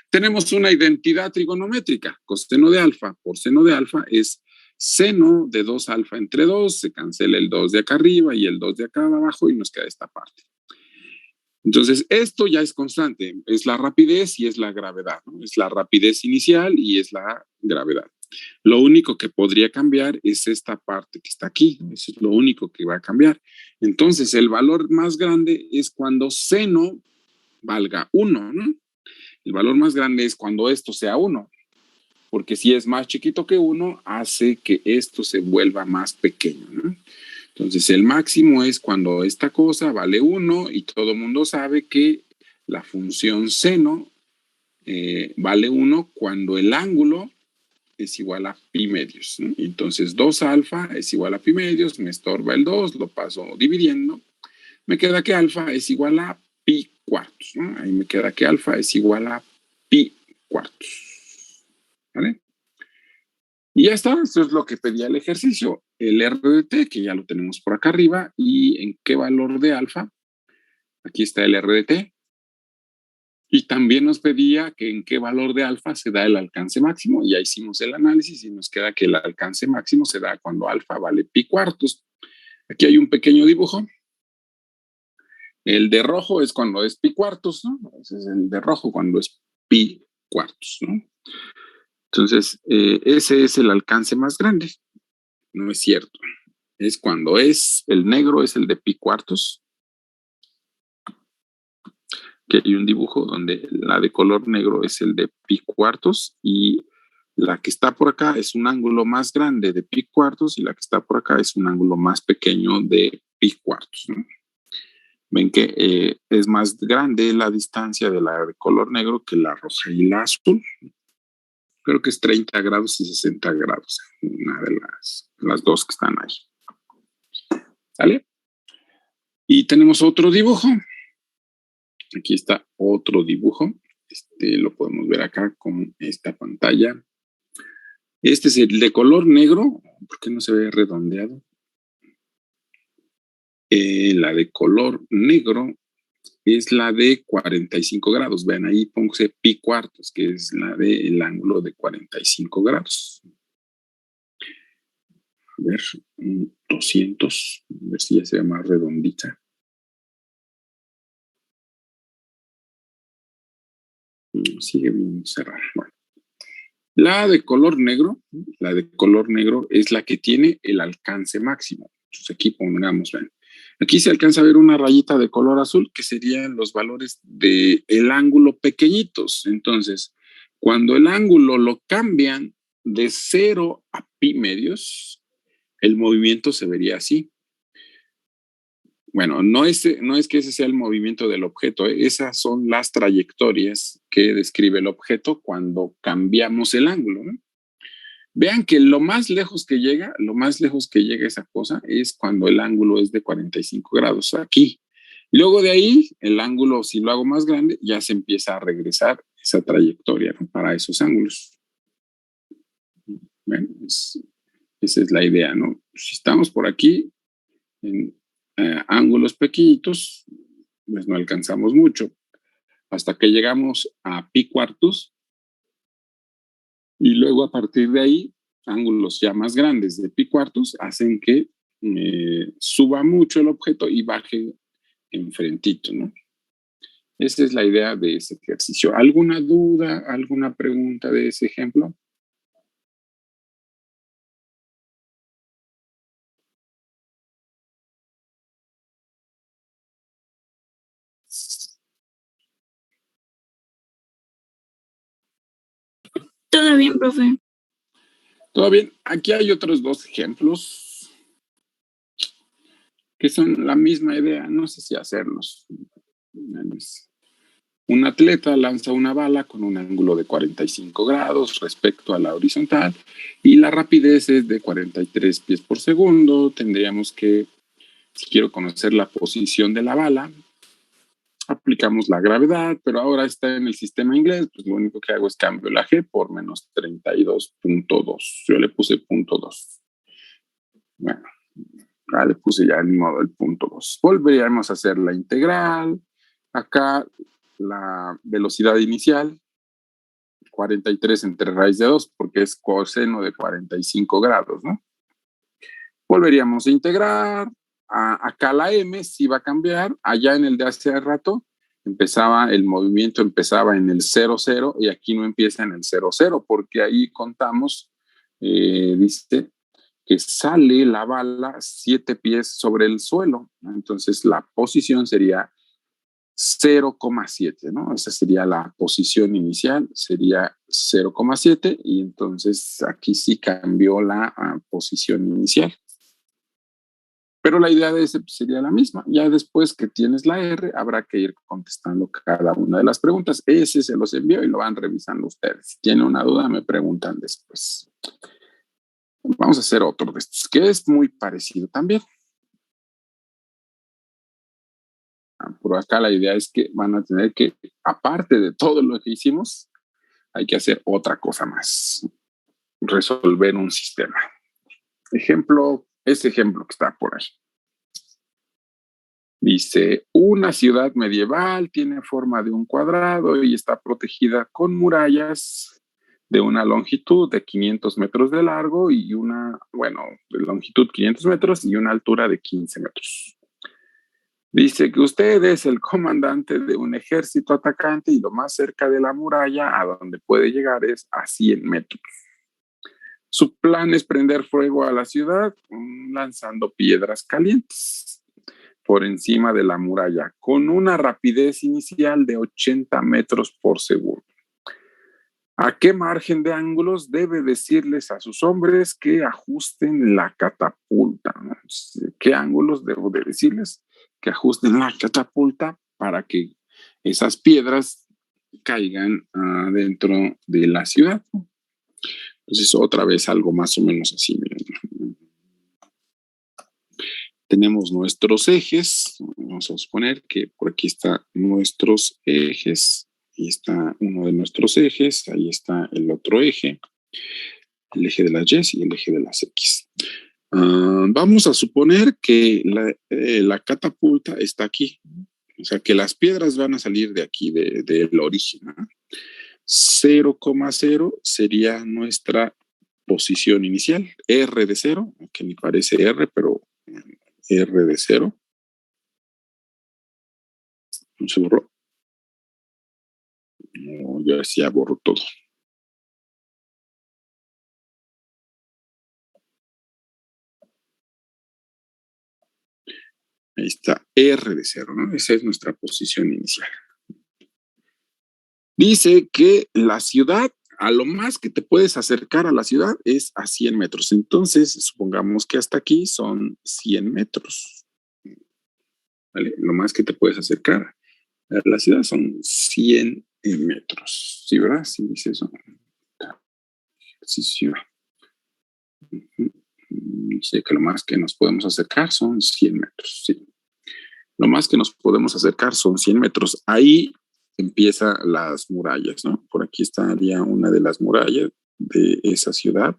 Tenemos una identidad trigonométrica. Coseno de alfa por seno de alfa es seno de 2 alfa entre 2, se cancela el 2 de acá arriba y el 2 de acá abajo y nos queda esta parte. Entonces, esto ya es constante, es la rapidez y es la gravedad, ¿no? Es la rapidez inicial y es la gravedad. Lo único que podría cambiar es esta parte que está aquí, eso es lo único que va a cambiar. Entonces, el valor más grande es cuando seno valga 1, ¿no? El valor más grande es cuando esto sea 1, porque si es más chiquito que 1, hace que esto se vuelva más pequeño, ¿no? Entonces, el máximo es cuando esta cosa vale 1 y todo el mundo sabe que la función seno vale 1 cuando el ángulo es igual a pi medios, ¿no? Entonces, 2 alfa es igual a pi medios, me estorba el 2, lo paso dividiendo, me queda que alfa es igual a pi cuartos, ¿no? Ahí me queda que alfa es igual a pi cuartos, ¿vale? Y ya está, esto es lo que pedía el ejercicio, el R de t, que ya lo tenemos por acá arriba, y en qué valor de alfa, aquí está el R de t, y también nos pedía que en qué valor de alfa se da el alcance máximo, y ya hicimos el análisis y nos queda que el alcance máximo se da cuando alfa vale pi cuartos. Aquí hay un pequeño dibujo. El de rojo es cuando es pi cuartos, ¿no? Ese es el de rojo cuando es pi cuartos, ¿no? Entonces, ese es el alcance más grande. No es cierto. Es cuando es el negro, es el de pi cuartos. Que hay un dibujo donde la de color negro es el de pi cuartos y la que está por acá es un ángulo más grande de pi cuartos y la que está por acá es un ángulo más pequeño de pi cuartos, ¿no? Ven que es más grande la distancia de la de color negro que la roja y la azul. Creo que es 30 grados y 60 grados, una de las dos que están ahí. ¿Sale? Y tenemos otro dibujo. Aquí está otro dibujo. Lo podemos ver acá con esta pantalla. Este es el de color negro. ¿Por qué no se ve redondeado? La de color negro es la de 45 grados. Vean, ahí póngase pi cuartos, que es la del ángulo de 45 grados. A ver, 200, a ver si ya se ve más redondita. Sigue bien cerrada. Bueno. La de color negro es la que tiene el alcance máximo. Entonces aquí pongamos, vean. Aquí se alcanza a ver una rayita de color azul que serían los valores del ángulo pequeñitos. Entonces, cuando el ángulo lo cambian de 0 a pi medios, el movimiento se vería así. Bueno, no es que ese sea el movimiento del objeto, esas son las trayectorias que describe el objeto cuando cambiamos el ángulo, ¿no? Vean que lo más lejos que llega esa cosa es cuando el ángulo es de 45 grados aquí. Luego de ahí, el ángulo, si lo hago más grande, ya se empieza a regresar esa trayectoria, ¿no? Para esos ángulos. Bueno, esa es la idea, ¿no? Si estamos por aquí, en ángulos pequeñitos, pues no alcanzamos mucho. Hasta que llegamos a pi cuartos, y luego a partir de ahí, ángulos ya más grandes de pi cuartos hacen que suba mucho el objeto y baje enfrentito, ¿no? Esa es la idea de ese ejercicio. ¿Alguna duda, alguna pregunta de ese ejemplo? Todo bien, profe. Todo bien. Aquí hay otros dos ejemplos que son la misma idea. No sé si hacerlos. Un atleta lanza una bala con un ángulo de 45 grados respecto a la horizontal y la rapidez es de 43 pies por segundo. Tendríamos que, si quiero conocer la posición de la bala, aplicamos la gravedad, pero ahora está en el sistema inglés, pues lo único que hago es cambio la G por menos 32.2. Yo le puse .2. Bueno, ya le puse ya en modo el punto 2. Volveríamos a hacer la integral. Acá la velocidad inicial, 43 entre raíz de 2, porque es coseno de 45 grados, ¿no? Volveríamos a integrar. Acá la m sí va a cambiar. Allá en el de hace rato, el movimiento empezaba en el 0, 0, y aquí no empieza en el 0, 0, porque ahí contamos, dice, que sale la bala 7 pies sobre el suelo, ¿no? Entonces la posición sería 0,7, ¿no? Esa sería la posición inicial, sería 0,7, y entonces aquí sí cambió la posición inicial. Pero la idea de ese sería la misma. Ya después que tienes la R, habrá que ir contestando cada una de las preguntas. Ese se los envío y lo van revisando ustedes. Si tienen una duda, me preguntan después. Vamos a hacer otro de estos, que es muy parecido también. Por acá la idea es que van a tener que, aparte de todo lo que hicimos, hay que hacer otra cosa más. Resolver un sistema. Ese ejemplo que está por ahí. Dice, una ciudad medieval tiene forma de un cuadrado y está protegida con murallas de una longitud de 500 metros de largo y de longitud 500 metros y una altura de 15 metros. Dice que usted es el comandante de un ejército atacante y lo más cerca de la muralla a donde puede llegar es a 100 metros. Su plan es prender fuego a la ciudad lanzando piedras calientes por encima de la muralla con una rapidez inicial de 80 metros por segundo. ¿A qué margen de ángulos debe decirles a sus hombres que ajusten la catapulta? ¿Qué ángulos debo de decirles que ajusten la catapulta para que esas piedras caigan dentro de la ciudad? Entonces, otra vez algo más o menos así. Miren. Tenemos nuestros ejes. Vamos a suponer que por aquí están nuestros ejes. Ahí está uno de nuestros ejes. Ahí está el otro eje. El eje de las Y y el eje de las X. Vamos a suponer que la catapulta está aquí. O sea, que las piedras van a salir de aquí, del origen, ¿no? 0,0 sería nuestra posición inicial. R de 0, que ni parece R, pero R de 0. ¿No se borró? No, yo ya borro todo. Ahí está, R de 0, ¿no? Esa es nuestra posición inicial. Dice que la ciudad, a lo más que te puedes acercar a la ciudad es a 100 metros. Entonces, supongamos que hasta aquí son 100 metros. ¿Vale? Lo más que te puedes acercar a la ciudad son 100 metros. ¿Sí, verdad? Sí, dice eso. Ejercicio. Dice que lo más que nos podemos acercar son 100 metros. Sí. Lo más que nos podemos acercar son 100 metros. Ahí empiezan las murallas, ¿no? Por aquí estaría una de las murallas de esa ciudad.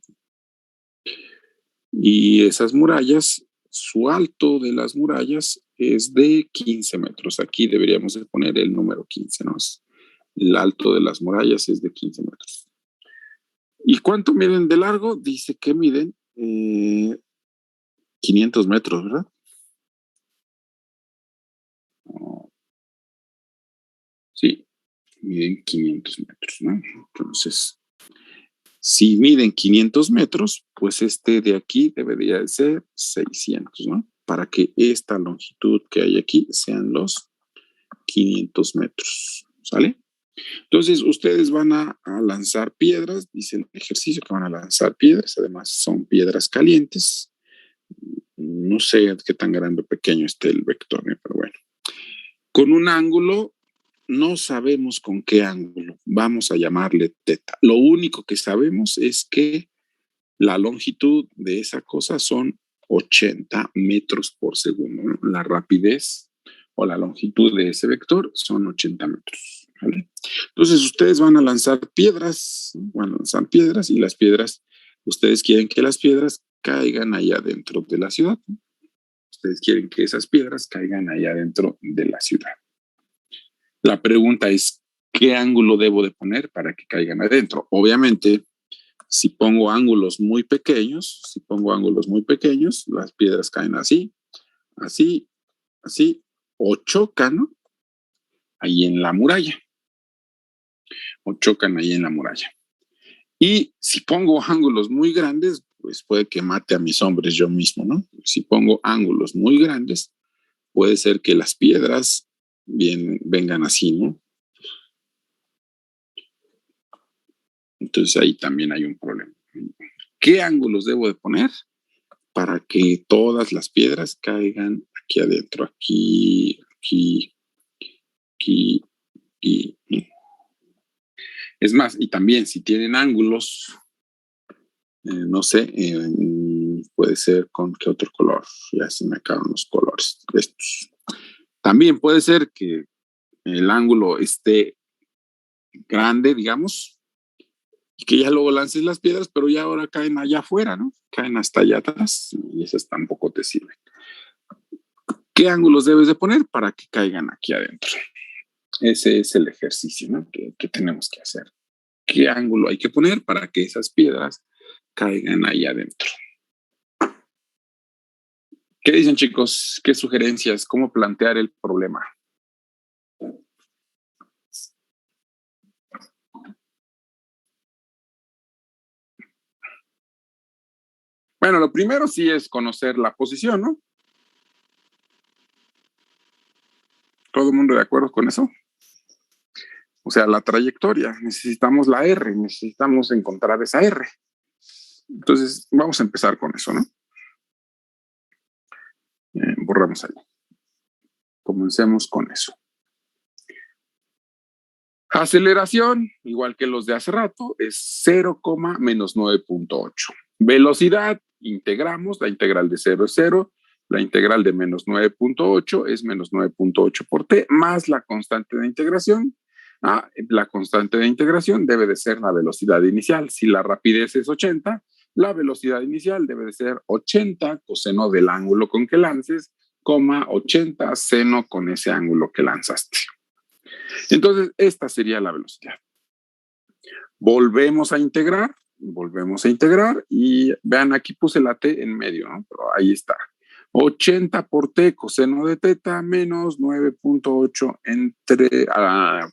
Y esas murallas, su alto de las murallas es de 15 metros. Aquí deberíamos de poner el número 15, ¿no? El alto de las murallas es de 15 metros. ¿Y cuánto miden de largo? Dice que miden 500 metros, ¿verdad? Sí, miden 500 metros, ¿no? Entonces, si miden 500 metros, pues este de aquí debería de ser 600, ¿no? Para que esta longitud que hay aquí sean los 500 metros, ¿sale? Entonces, ustedes van a lanzar piedras, dice el ejercicio que van a lanzar piedras, además son piedras calientes. No sé qué tan grande o pequeño esté el vector, pero bueno. Con un ángulo, no sabemos con qué ángulo, vamos a llamarle teta. Lo único que sabemos es que la longitud de esa cosa son 80 metros por segundo, ¿no? La rapidez o la longitud de ese vector son 80 metros, ¿vale? Entonces ustedes van a lanzar piedras y las piedras Ustedes quieren que las piedras caigan allá dentro de la ciudad, ¿no? Ustedes quieren que esas piedras caigan allá dentro de la ciudad. La pregunta es, ¿qué ángulo debo de poner para que caigan adentro? Obviamente, si pongo ángulos muy pequeños, las piedras caen así, así, así, o chocan, ¿no? Ahí en la muralla, Y si pongo ángulos muy grandes, pues puede que mate a mis hombres yo mismo, ¿no? Si pongo ángulos muy grandes, puede ser que las piedras vengan así, ¿no? Entonces ahí también hay un problema. ¿Qué ángulos debo de poner para que todas las piedras caigan aquí adentro? Aquí, aquí, aquí y... Es más, y también si tienen ángulos, no sé, puede ser con qué otro color. Ya se me acaban los colores estos. También puede ser que el ángulo esté grande, digamos, y que ya luego lances las piedras, pero ya ahora caen allá afuera, ¿no? Caen hasta allá atrás y esas tampoco te sirven. ¿Qué ángulos debes de poner para que caigan aquí adentro? Ese es el ejercicio, ¿no? que tenemos que hacer. ¿Qué ángulo hay que poner para que esas piedras caigan ahí adentro? ¿Qué dicen, chicos? ¿Qué sugerencias? ¿Cómo plantear el problema? Bueno, lo primero sí es conocer la posición, ¿no? ¿Todo el mundo de acuerdo con eso? O sea, la trayectoria. Necesitamos la R, necesitamos encontrar esa R. Entonces, vamos a empezar con eso, ¿no? Borramos ahí. Comencemos con eso. Aceleración, igual que los de hace rato, es 0, menos 9.8. Velocidad, integramos, la integral de 0 es 0, la integral de menos 9.8 es menos 9.8 por t, más la constante de integración. La constante de integración debe de ser la velocidad inicial. Si la rapidez es 80, la velocidad inicial debe de ser 80 coseno del ángulo con que lances, 80 seno con ese ángulo que lanzaste. Entonces, esta sería la velocidad. Volvemos a integrar y vean, aquí puse la t en medio, ¿no? Pero ahí está. 80 por t coseno de teta menos 9.8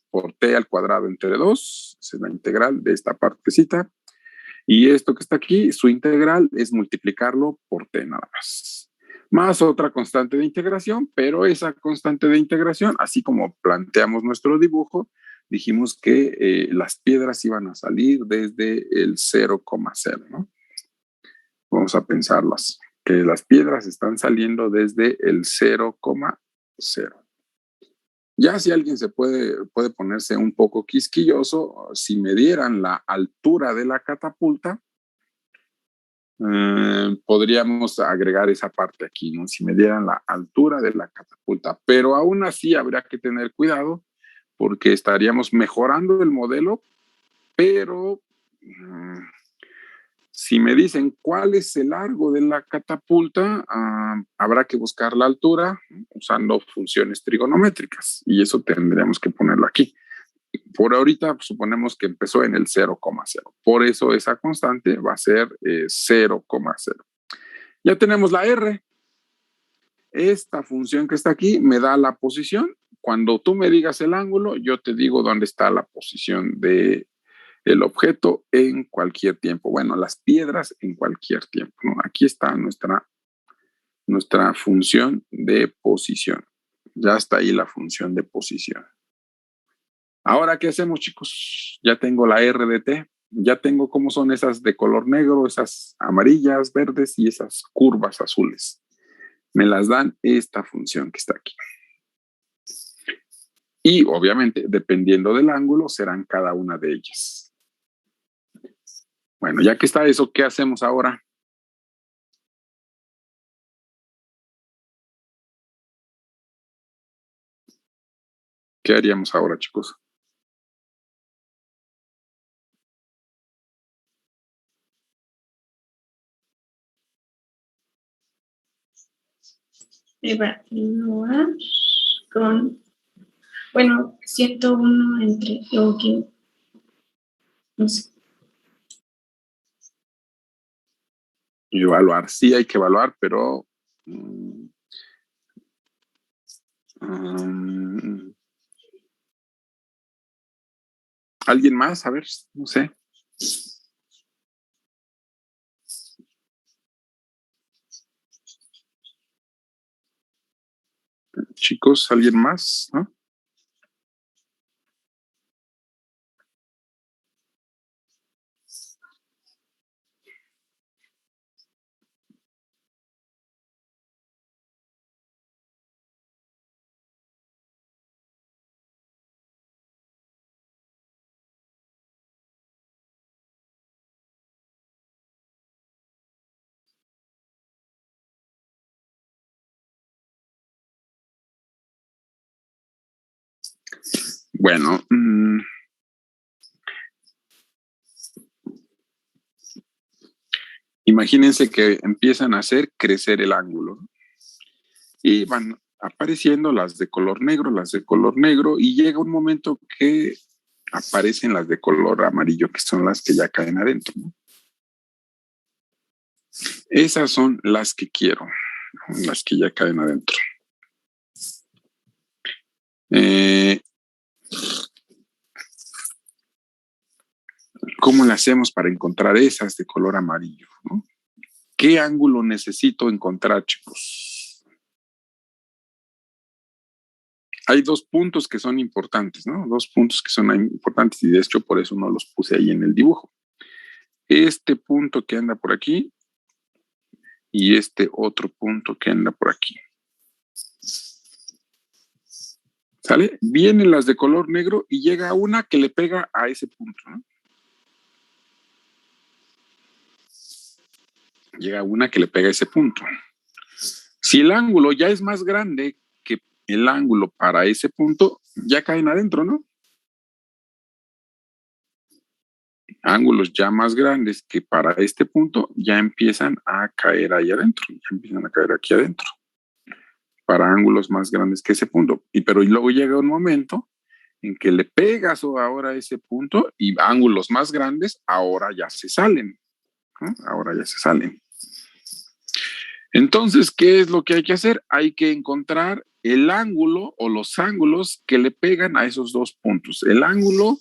por t al cuadrado entre 2. Esa es la integral de esta partecita. Y esto que está aquí, su integral es multiplicarlo por t nada más. Más otra constante de integración, pero esa constante de integración, así como planteamos nuestro dibujo, dijimos que las piedras iban a salir desde el 0,0, ¿no? Vamos a pensarlo así, que las piedras están saliendo desde el 0,0. Ya si alguien se puede ponerse un poco quisquilloso, si me dieran la altura de la catapulta, podríamos agregar esa parte aquí, ¿no? Si me dieran la altura de la catapulta, pero aún así habría que tener cuidado porque estaríamos mejorando el modelo, pero si me dicen cuál es el largo de la catapulta, habrá que buscar la altura usando funciones trigonométricas y eso tendríamos que ponerlo aquí. Por ahorita suponemos que empezó en el 0,0. Por eso esa constante va a ser 0,0. Ya tenemos la R. Esta función que está aquí me da la posición. Cuando tú me digas el ángulo, yo te digo dónde está la posición del objeto en cualquier tiempo. Bueno, las piedras en cualquier tiempo, ¿no? Aquí está nuestra función de posición. Ya está ahí la función de posición. Ahora, ¿qué hacemos, chicos? Ya tengo la R de T, ya tengo cómo son esas de color negro, esas amarillas, verdes y esas curvas azules. Me las dan esta función que está aquí. Y obviamente, dependiendo del ángulo, serán cada una de ellas. Bueno, ya que está eso, ¿qué hacemos ahora? ¿Qué haríamos ahora, chicos? evaluar con, bueno, 101 entre lo que, no sé. Evaluar, sí hay que evaluar, pero ¿alguien más? A ver, no sé. Chicos, ¿alguien más? ¿No? Bueno, imagínense que empiezan a hacer crecer el ángulo, ¿no? Y van apareciendo las de color negro, y llega un momento que aparecen las de color amarillo, que son las que ya caen adentro, ¿no? Esas son las que quiero, ¿no? Las que ya caen adentro. ¿Cómo le hacemos para encontrar esas de color amarillo, ¿no? ¿Qué ángulo necesito encontrar, chicos? Hay dos puntos que son importantes, ¿no? Dos puntos que son importantes y de hecho por eso no los puse ahí en el dibujo. Este punto que anda por aquí y este otro punto que anda por aquí. ¿Sale? Vienen las de color negro y llega una que le pega a ese punto, ¿no? Llega una que le pega a ese punto. Si el ángulo ya es más grande que el ángulo para ese punto, ya caen adentro, ¿no? Ángulos ya más grandes que para este punto ya empiezan a caer ahí adentro, ya empiezan a caer aquí adentro, para ángulos más grandes que ese punto. Pero luego llega un momento en que le pegas ahora a ese punto y ángulos más grandes ahora ya se salen, ¿no? Ahora ya se salen. Entonces, ¿qué es lo que hay que hacer? Hay que encontrar el ángulo o los ángulos que le pegan a esos dos puntos. El ángulo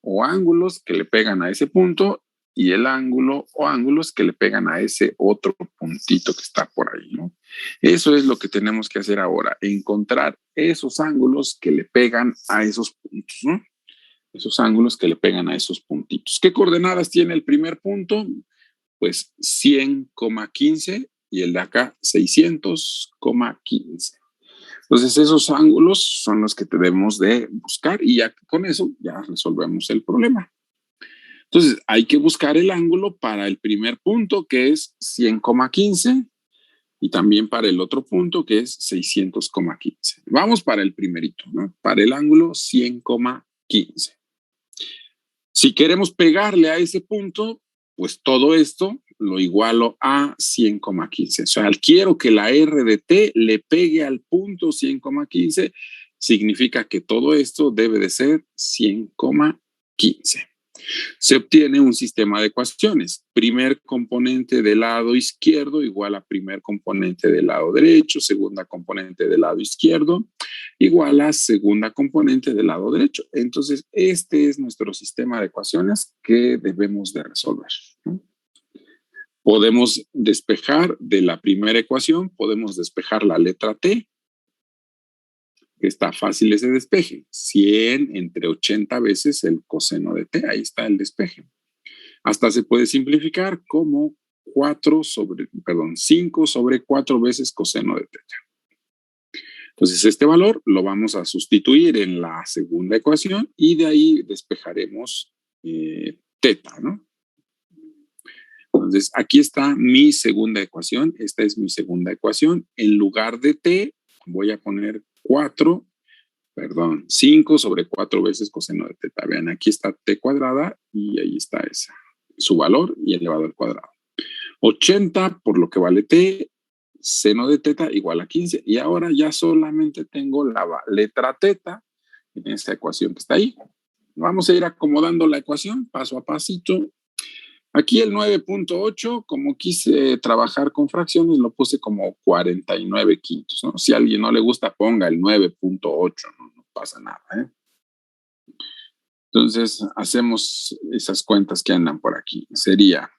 o ángulos que le pegan a ese punto y el ángulo o ángulos que le pegan a ese otro puntito que está por ahí, ¿no? Eso es lo que tenemos que hacer ahora, encontrar esos ángulos que le pegan a esos puntos, ¿no? Esos ángulos que le pegan a esos puntitos. ¿Qué coordenadas tiene el primer punto? Pues 100,15 y el de acá 600,15. Entonces esos ángulos son los que debemos de buscar y ya con eso ya resolvemos el problema. Entonces hay que buscar el ángulo para el primer punto que es 100,15 y también para el otro punto que es 600,15. Vamos para el primerito, ¿no? Para el ángulo 100,15. Si queremos pegarle a ese punto, pues todo esto lo igualo a 100,15. O sea, quiero que la R de T le pegue al punto 100,15, significa que todo esto debe de ser 100,15. Se obtiene un sistema de ecuaciones. Primer componente del lado izquierdo igual a primer componente del lado derecho, segunda componente del lado izquierdo igual a segunda componente del lado derecho. Entonces, este es nuestro sistema de ecuaciones que debemos de resolver, ¿no? Podemos despejar de la primera ecuación, podemos despejar la letra T, que está fácil ese despeje. 100 entre 80 veces el coseno de T, ahí está el despeje. Hasta se puede simplificar como 5 sobre 4 veces coseno de T. Entonces, este valor lo vamos a sustituir en la segunda ecuación y de ahí despejaremos teta, ¿no? Entonces, aquí está mi segunda ecuación. Esta es mi segunda ecuación. En lugar de t, voy a poner 5 sobre 4 veces coseno de teta. Vean, aquí está t cuadrada y ahí está su valor y elevado al cuadrado. 80 por lo que vale t, seno de teta igual a 15. Y ahora ya solamente tengo la letra teta en esta ecuación que está ahí. Vamos a ir acomodando la ecuación paso a pasito. Aquí el 9.8, como quise trabajar con fracciones, lo puse como 49 quintos, ¿no? Si a alguien no le gusta, ponga el 9.8, no pasa nada, ¿eh? Entonces, hacemos esas cuentas que andan por aquí. Sería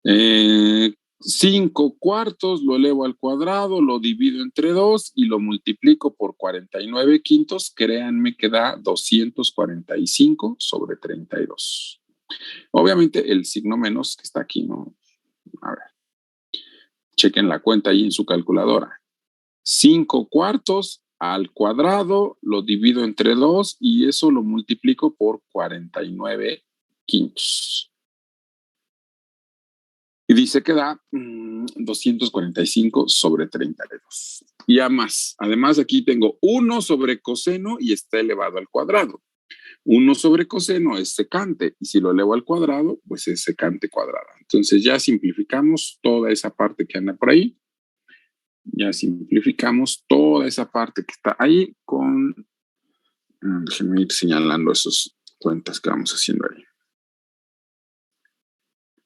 5 cuartos, lo elevo al cuadrado, lo divido entre 2 y lo multiplico por 49 quintos. Créanme que da 245 sobre 32. Obviamente el signo menos que está aquí, ¿no? A ver, chequen la cuenta ahí en su calculadora. 5 cuartos al cuadrado, lo divido entre 2 y eso lo multiplico por 49 quintos. Y dice que da 245 sobre 32. Y además aquí tengo 1 sobre coseno y está elevado al cuadrado. 1 sobre coseno es secante y si lo elevo al cuadrado, pues es secante cuadrada. Entonces ya simplificamos toda esa parte que anda por ahí. Ya simplificamos toda esa parte que está ahí con... déjenme ir señalando esas cuentas que vamos haciendo ahí.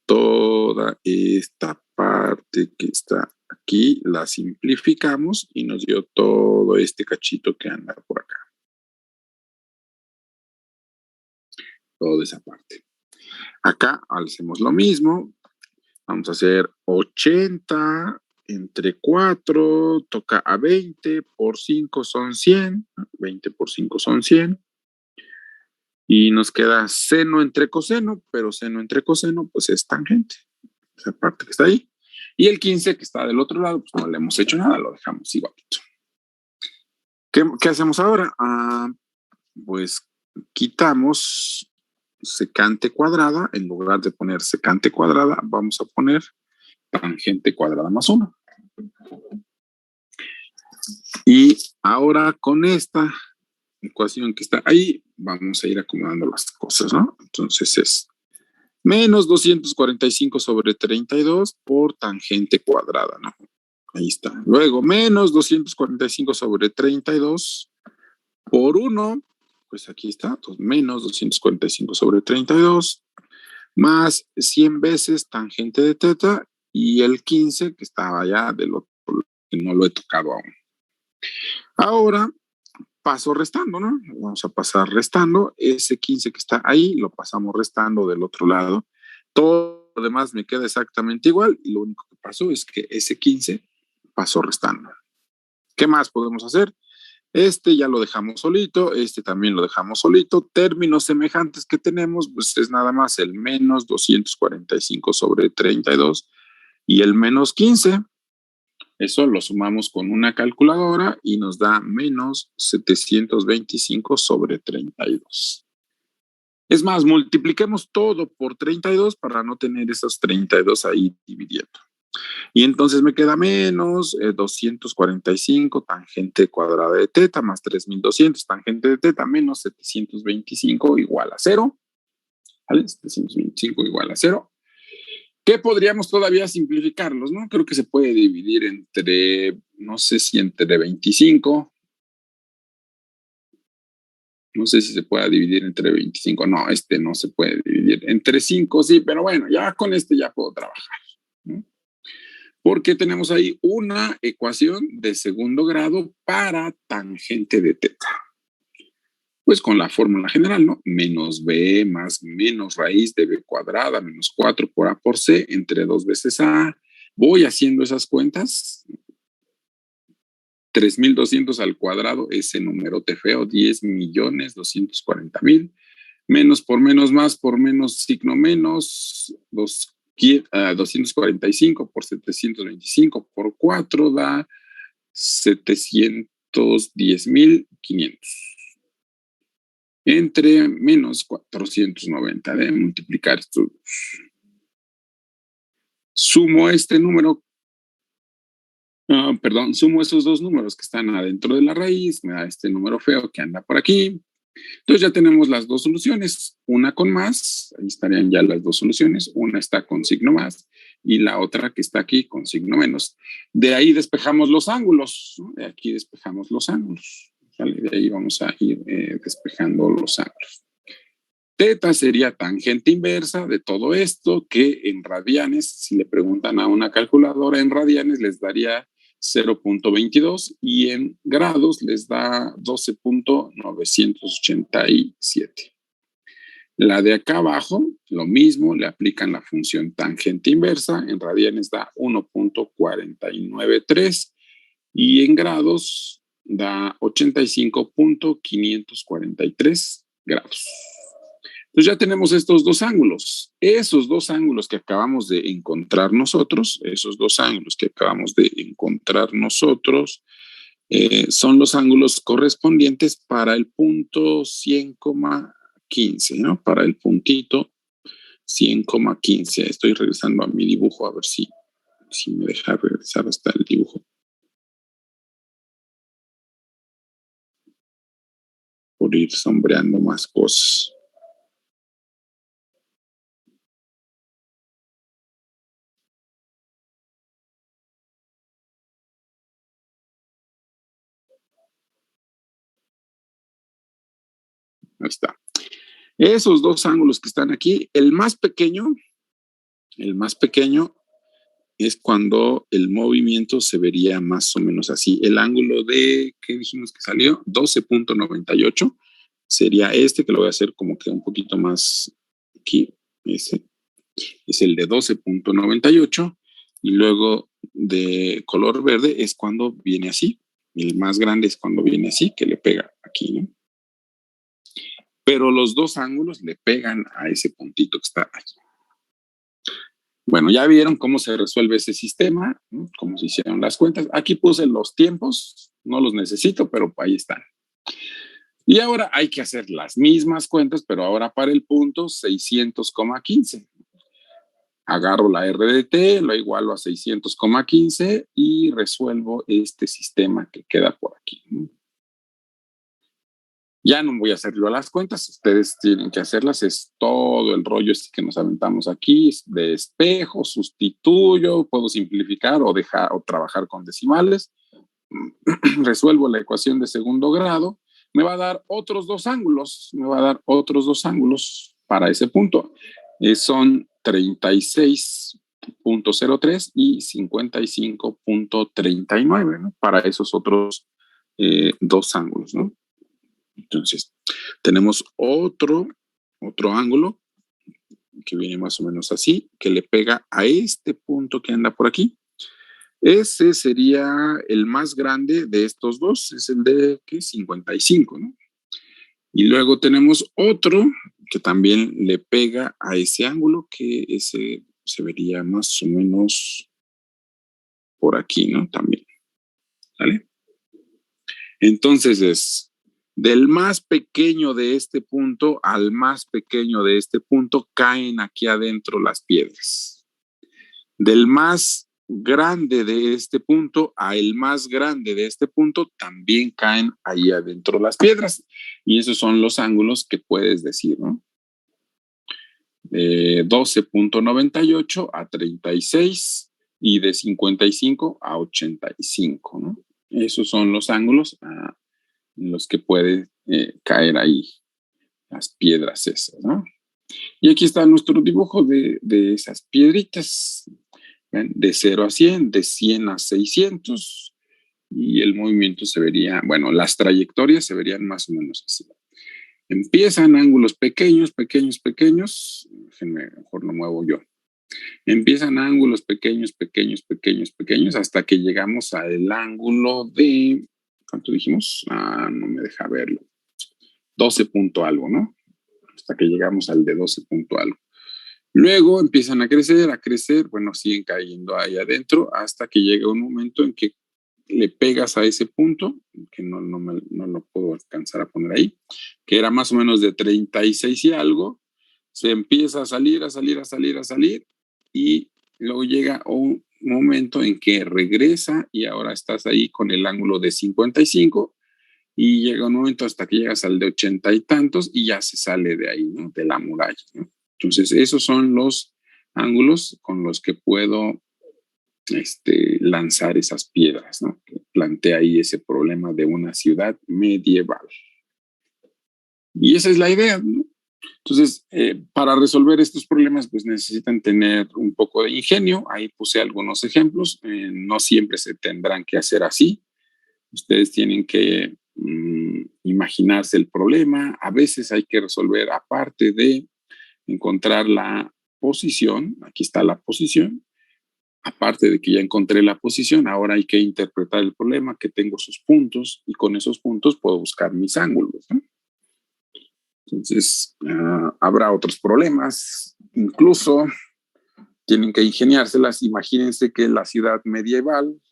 Toda esta parte que está aquí la simplificamos y nos dio todo este cachito que anda por acá. Toda esa parte. Acá hacemos lo mismo. Vamos a hacer 80 entre 4, toca a 20, por 5 son 100. 20 por 5 son 100. Y nos queda seno entre coseno, pero seno entre coseno pues es tangente. Esa parte que está ahí. Y el 15 que está del otro lado, pues no le hemos hecho nada, lo dejamos igualito. ¿Qué hacemos ahora? Pues quitamos secante cuadrada. En lugar de poner secante cuadrada, vamos a poner tangente cuadrada más 1. Y ahora con esta ecuación que está ahí, vamos a ir acomodando las cosas, ¿no? Entonces es menos 245 sobre 32 por tangente cuadrada, ¿no? Ahí está. Luego, menos 245 sobre 32 por 1, pues aquí está, entonces, menos 245 sobre 32, más 100 veces tangente de teta y el 15 que estaba allá del otro lado, que no lo he tocado aún. Ahora paso restando, ¿no? Vamos a pasar restando. Ese 15 que está ahí, lo pasamos restando del otro lado. Todo lo demás me queda exactamente igual y lo único que pasó es que ese 15 pasó restando. ¿Qué más podemos hacer? Este ya lo dejamos solito, este también lo dejamos solito. Términos semejantes que tenemos, pues es nada más el menos 245 sobre 32 y el menos 15. Eso lo sumamos con una calculadora y nos da menos 725 sobre 32. Es más, multipliquemos todo por 32 para no tener esos 32 ahí dividiendo. Y entonces me queda menos 245 tangente cuadrada de teta más 3200 tangente de teta menos 725 igual a 0. ¿Vale? 725 igual a 0. ¿Qué podríamos todavía simplificarlos, no? Creo que se puede dividir entre, no sé si entre 25. No sé si se puede dividir entre 25. No, este no se puede dividir. Entre 5, sí, pero bueno, ya con este ya puedo trabajar, ¿no? Porque tenemos ahí una ecuación de segundo grado para tangente de teta. Pues con la fórmula general, ¿no? Menos b más menos raíz de b cuadrada menos 4 por a por c entre 2 veces a. Voy haciendo esas cuentas. 3,200 al cuadrado, ese numerote feo, 10,240,000. Menos por menos más por menos signo menos, 245 por 725 por 4 da 710,500. Entre menos 490 de multiplicar esto. Sumo este número, sumo esos dos números que están adentro de la raíz, me da este número feo que anda por aquí. Entonces ya tenemos las dos soluciones, una con más, ahí estarían ya las dos soluciones, una está con signo más y la otra que está aquí con signo menos. De ahí despejamos los ángulos, ¿no? De aquí despejamos los ángulos, ¿vale? De ahí vamos a ir despejando los ángulos. Teta sería tangente inversa de todo esto, que en radianes, si le preguntan a una calculadora en radianes, les daría 0.22 y en grados les da 12.987. La de acá abajo, lo mismo, le aplican la función tangente inversa, en radianes da 1.493 y en grados da 85.543 grados. Entonces ya tenemos estos dos ángulos. Esos dos ángulos que acabamos de encontrar nosotros, son los ángulos correspondientes para el punto 100,15, ¿no? Para el puntito 100,15. Estoy regresando a mi dibujo a ver si me deja regresar hasta el dibujo. Por ir sombreando más cosas. Ahí está. Esos dos ángulos que están aquí, el más pequeño es cuando el movimiento se vería más o menos así. El ángulo de, ¿qué dijimos que salió? 12.98 sería este, que lo voy a hacer como que un poquito más aquí. Ese es el de 12.98 y luego de color verde es cuando viene así. El más grande es cuando viene así, que le pega aquí, ¿no? Pero los dos ángulos le pegan a ese puntito que está aquí. Bueno, ya vieron cómo se resuelve ese sistema, ¿no? Cómo se hicieron las cuentas. Aquí puse los tiempos, no los necesito, pero ahí están. Y ahora hay que hacer las mismas cuentas, pero ahora para el punto 600,15. Agarro la R de t, lo igualo a 600,15 y resuelvo este sistema que queda por aquí, ¿no? Ya no voy a hacer yo las cuentas, ustedes tienen que hacerlas, es todo el rollo este que nos aventamos aquí, de espejo, sustituyo, puedo simplificar o dejar o trabajar con decimales, resuelvo la ecuación de segundo grado, me va a dar otros dos ángulos, para ese punto, son 36.03 y 55.39, ¿no? Para esos otros dos ángulos, ¿no? Entonces, tenemos otro ángulo que viene más o menos así, que le pega a este punto que anda por aquí. Ese sería el más grande de estos dos, es el de 55, ¿no? Y luego tenemos otro que también le pega a ese ángulo, que ese se vería más o menos por aquí, ¿no? También, ¿vale? Entonces es del más pequeño de este punto al más pequeño de este punto caen aquí adentro las piedras. Del más grande de este punto a el más grande de este punto también caen ahí adentro las piedras. Y esos son los ángulos que puedes decir, ¿no? De 12.98 a 36 y de 55 a 85, ¿no? Esos son los ángulos en los que puede caer ahí las piedras esas, ¿no? Y aquí está nuestro dibujo de esas piedritas. ¿Ven? De 0 a 100, de 100 a 600, y el movimiento se vería, bueno, las trayectorias se verían más o menos así. Empiezan ángulos pequeños, déjenme, mejor lo muevo yo. Empiezan ángulos pequeños, hasta que llegamos al ángulo de, ¿cuánto dijimos? No me deja verlo. 12 punto algo, ¿no? Hasta que llegamos al de 12 punto algo. Luego empiezan a crecer, bueno, siguen cayendo ahí adentro hasta que llega un momento en que le pegas a ese punto, que no lo puedo alcanzar a poner ahí, que era más o menos de 36 y algo, se empieza a salir, y luego llega un momento en que regresa y ahora estás ahí con el ángulo de 55 y llega un momento hasta que llegas al de 80 y tantos y ya se sale de ahí, ¿no? De la muralla, ¿no? Entonces, esos son los ángulos con los que puedo lanzar esas piedras, ¿no? Que plantea ahí ese problema de una ciudad medieval. Y esa es la idea, ¿no? Entonces, para resolver estos problemas, pues necesitan tener un poco de ingenio. Ahí puse algunos ejemplos. No siempre se tendrán que hacer así. Ustedes tienen que imaginarse el problema. A veces hay que resolver, aparte de encontrar la posición, aquí está la posición, aparte de que ya encontré la posición, ahora hay que interpretar el problema, que tengo sus puntos, y con esos puntos puedo buscar mis ángulos, ¿no? Entonces, habrá otros problemas, incluso tienen que ingeniárselas. Imagínense que la ciudad medieval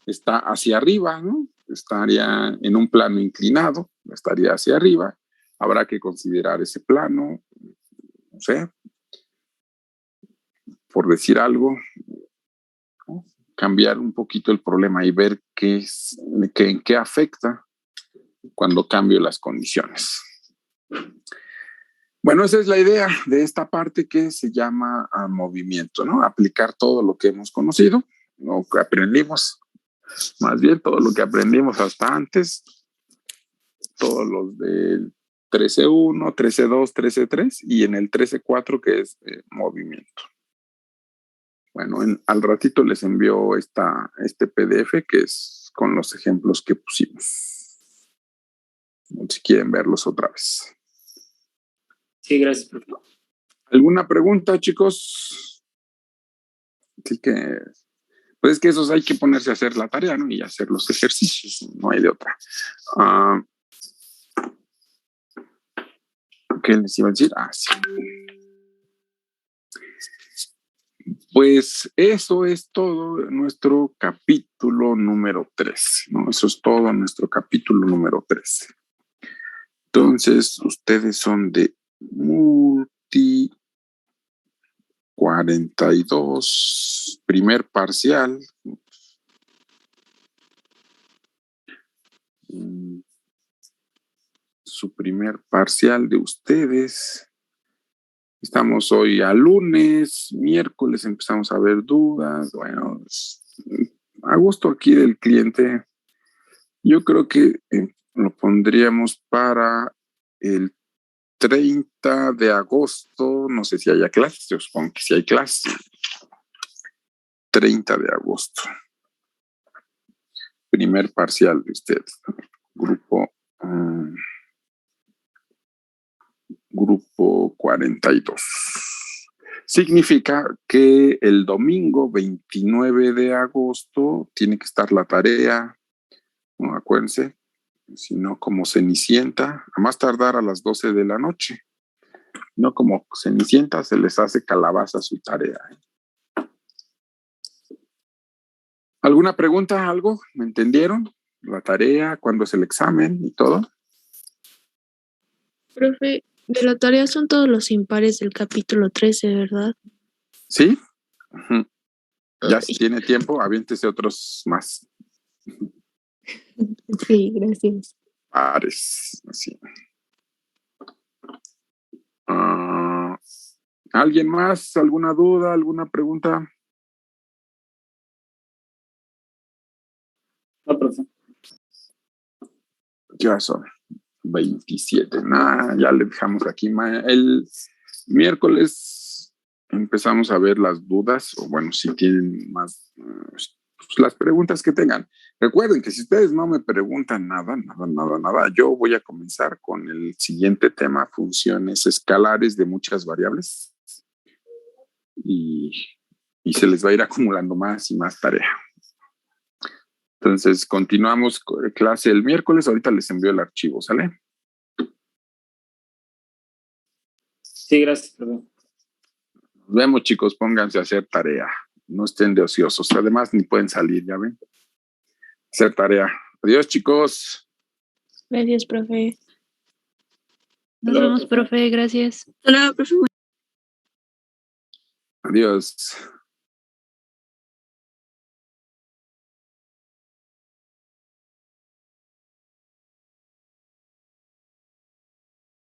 está hacia arriba, ¿no? Estaría en un plano inclinado, estaría hacia arriba. Habrá que considerar ese plano, no sé, por decir algo, ¿no? Cambiar un poquito el problema y ver en qué afecta cuando cambio las condiciones. Bueno, esa es la idea de esta parte que se llama movimiento, ¿no? Aplicar todo lo que hemos conocido, lo que aprendimos, más bien todo lo que aprendimos hasta antes, todos los del 13.1, 13.2, 13.3 y en el 13.4 que es movimiento. Bueno, al ratito les envío este PDF que es con los ejemplos que pusimos. Si quieren verlos otra vez. Sí, gracias, profe. ¿Alguna pregunta, chicos? Así que, pues es que esos hay que ponerse a hacer la tarea, ¿no? Y hacer los ejercicios, no hay de otra. ¿Qué les iba a decir? Sí. Pues eso es todo nuestro capítulo número 3, ¿no? Eso es todo nuestro capítulo número 3. Entonces, ustedes son de multi 42, primer parcial. Su primer parcial de ustedes. Estamos hoy a lunes, miércoles empezamos a ver dudas. Bueno, a gusto aquí del cliente. Yo creo que lo pondríamos para el 30 de agosto. No sé si haya clases, yo supongo que sí hay clases. 30 de agosto. Primer parcial de ustedes. Grupo 42. Significa que el domingo 29 de agosto tiene que estar la tarea, ¿no? Acuérdense, si no como Cenicienta, a más tardar a las 12 de la noche. No como Cenicienta se les hace calabaza su tarea. ¿Alguna pregunta, algo? ¿Me entendieron? La tarea, cuándo es el examen y todo. Profe, de la tarea son todos los impares del capítulo 13, ¿verdad? ¿Sí? Uh-huh. Ya si tiene tiempo, aviéntese otros más. Sí, gracias. Pares, así. ¿Alguien más? ¿Alguna duda? ¿Alguna pregunta? No, profe. Ya son 27. Ya le dejamos aquí. El miércoles empezamos a ver las dudas, o bueno, si tienen más, pues las preguntas que tengan. Recuerden que si ustedes no me preguntan nada, yo voy a comenzar con el siguiente tema, funciones escalares de muchas variables. Y se les va a ir acumulando más y más tarea. Entonces, continuamos clase el miércoles. Ahorita les envío el archivo, ¿sale? Sí, gracias, perdón. Nos vemos, chicos. Pónganse a hacer tarea. No estén de ociosos. Además, ni pueden salir, ¿ya ven? Hacer tarea. Adiós, chicos. Gracias, profe. Nos vemos, profe. Gracias. Hasta luego, profe. Adiós.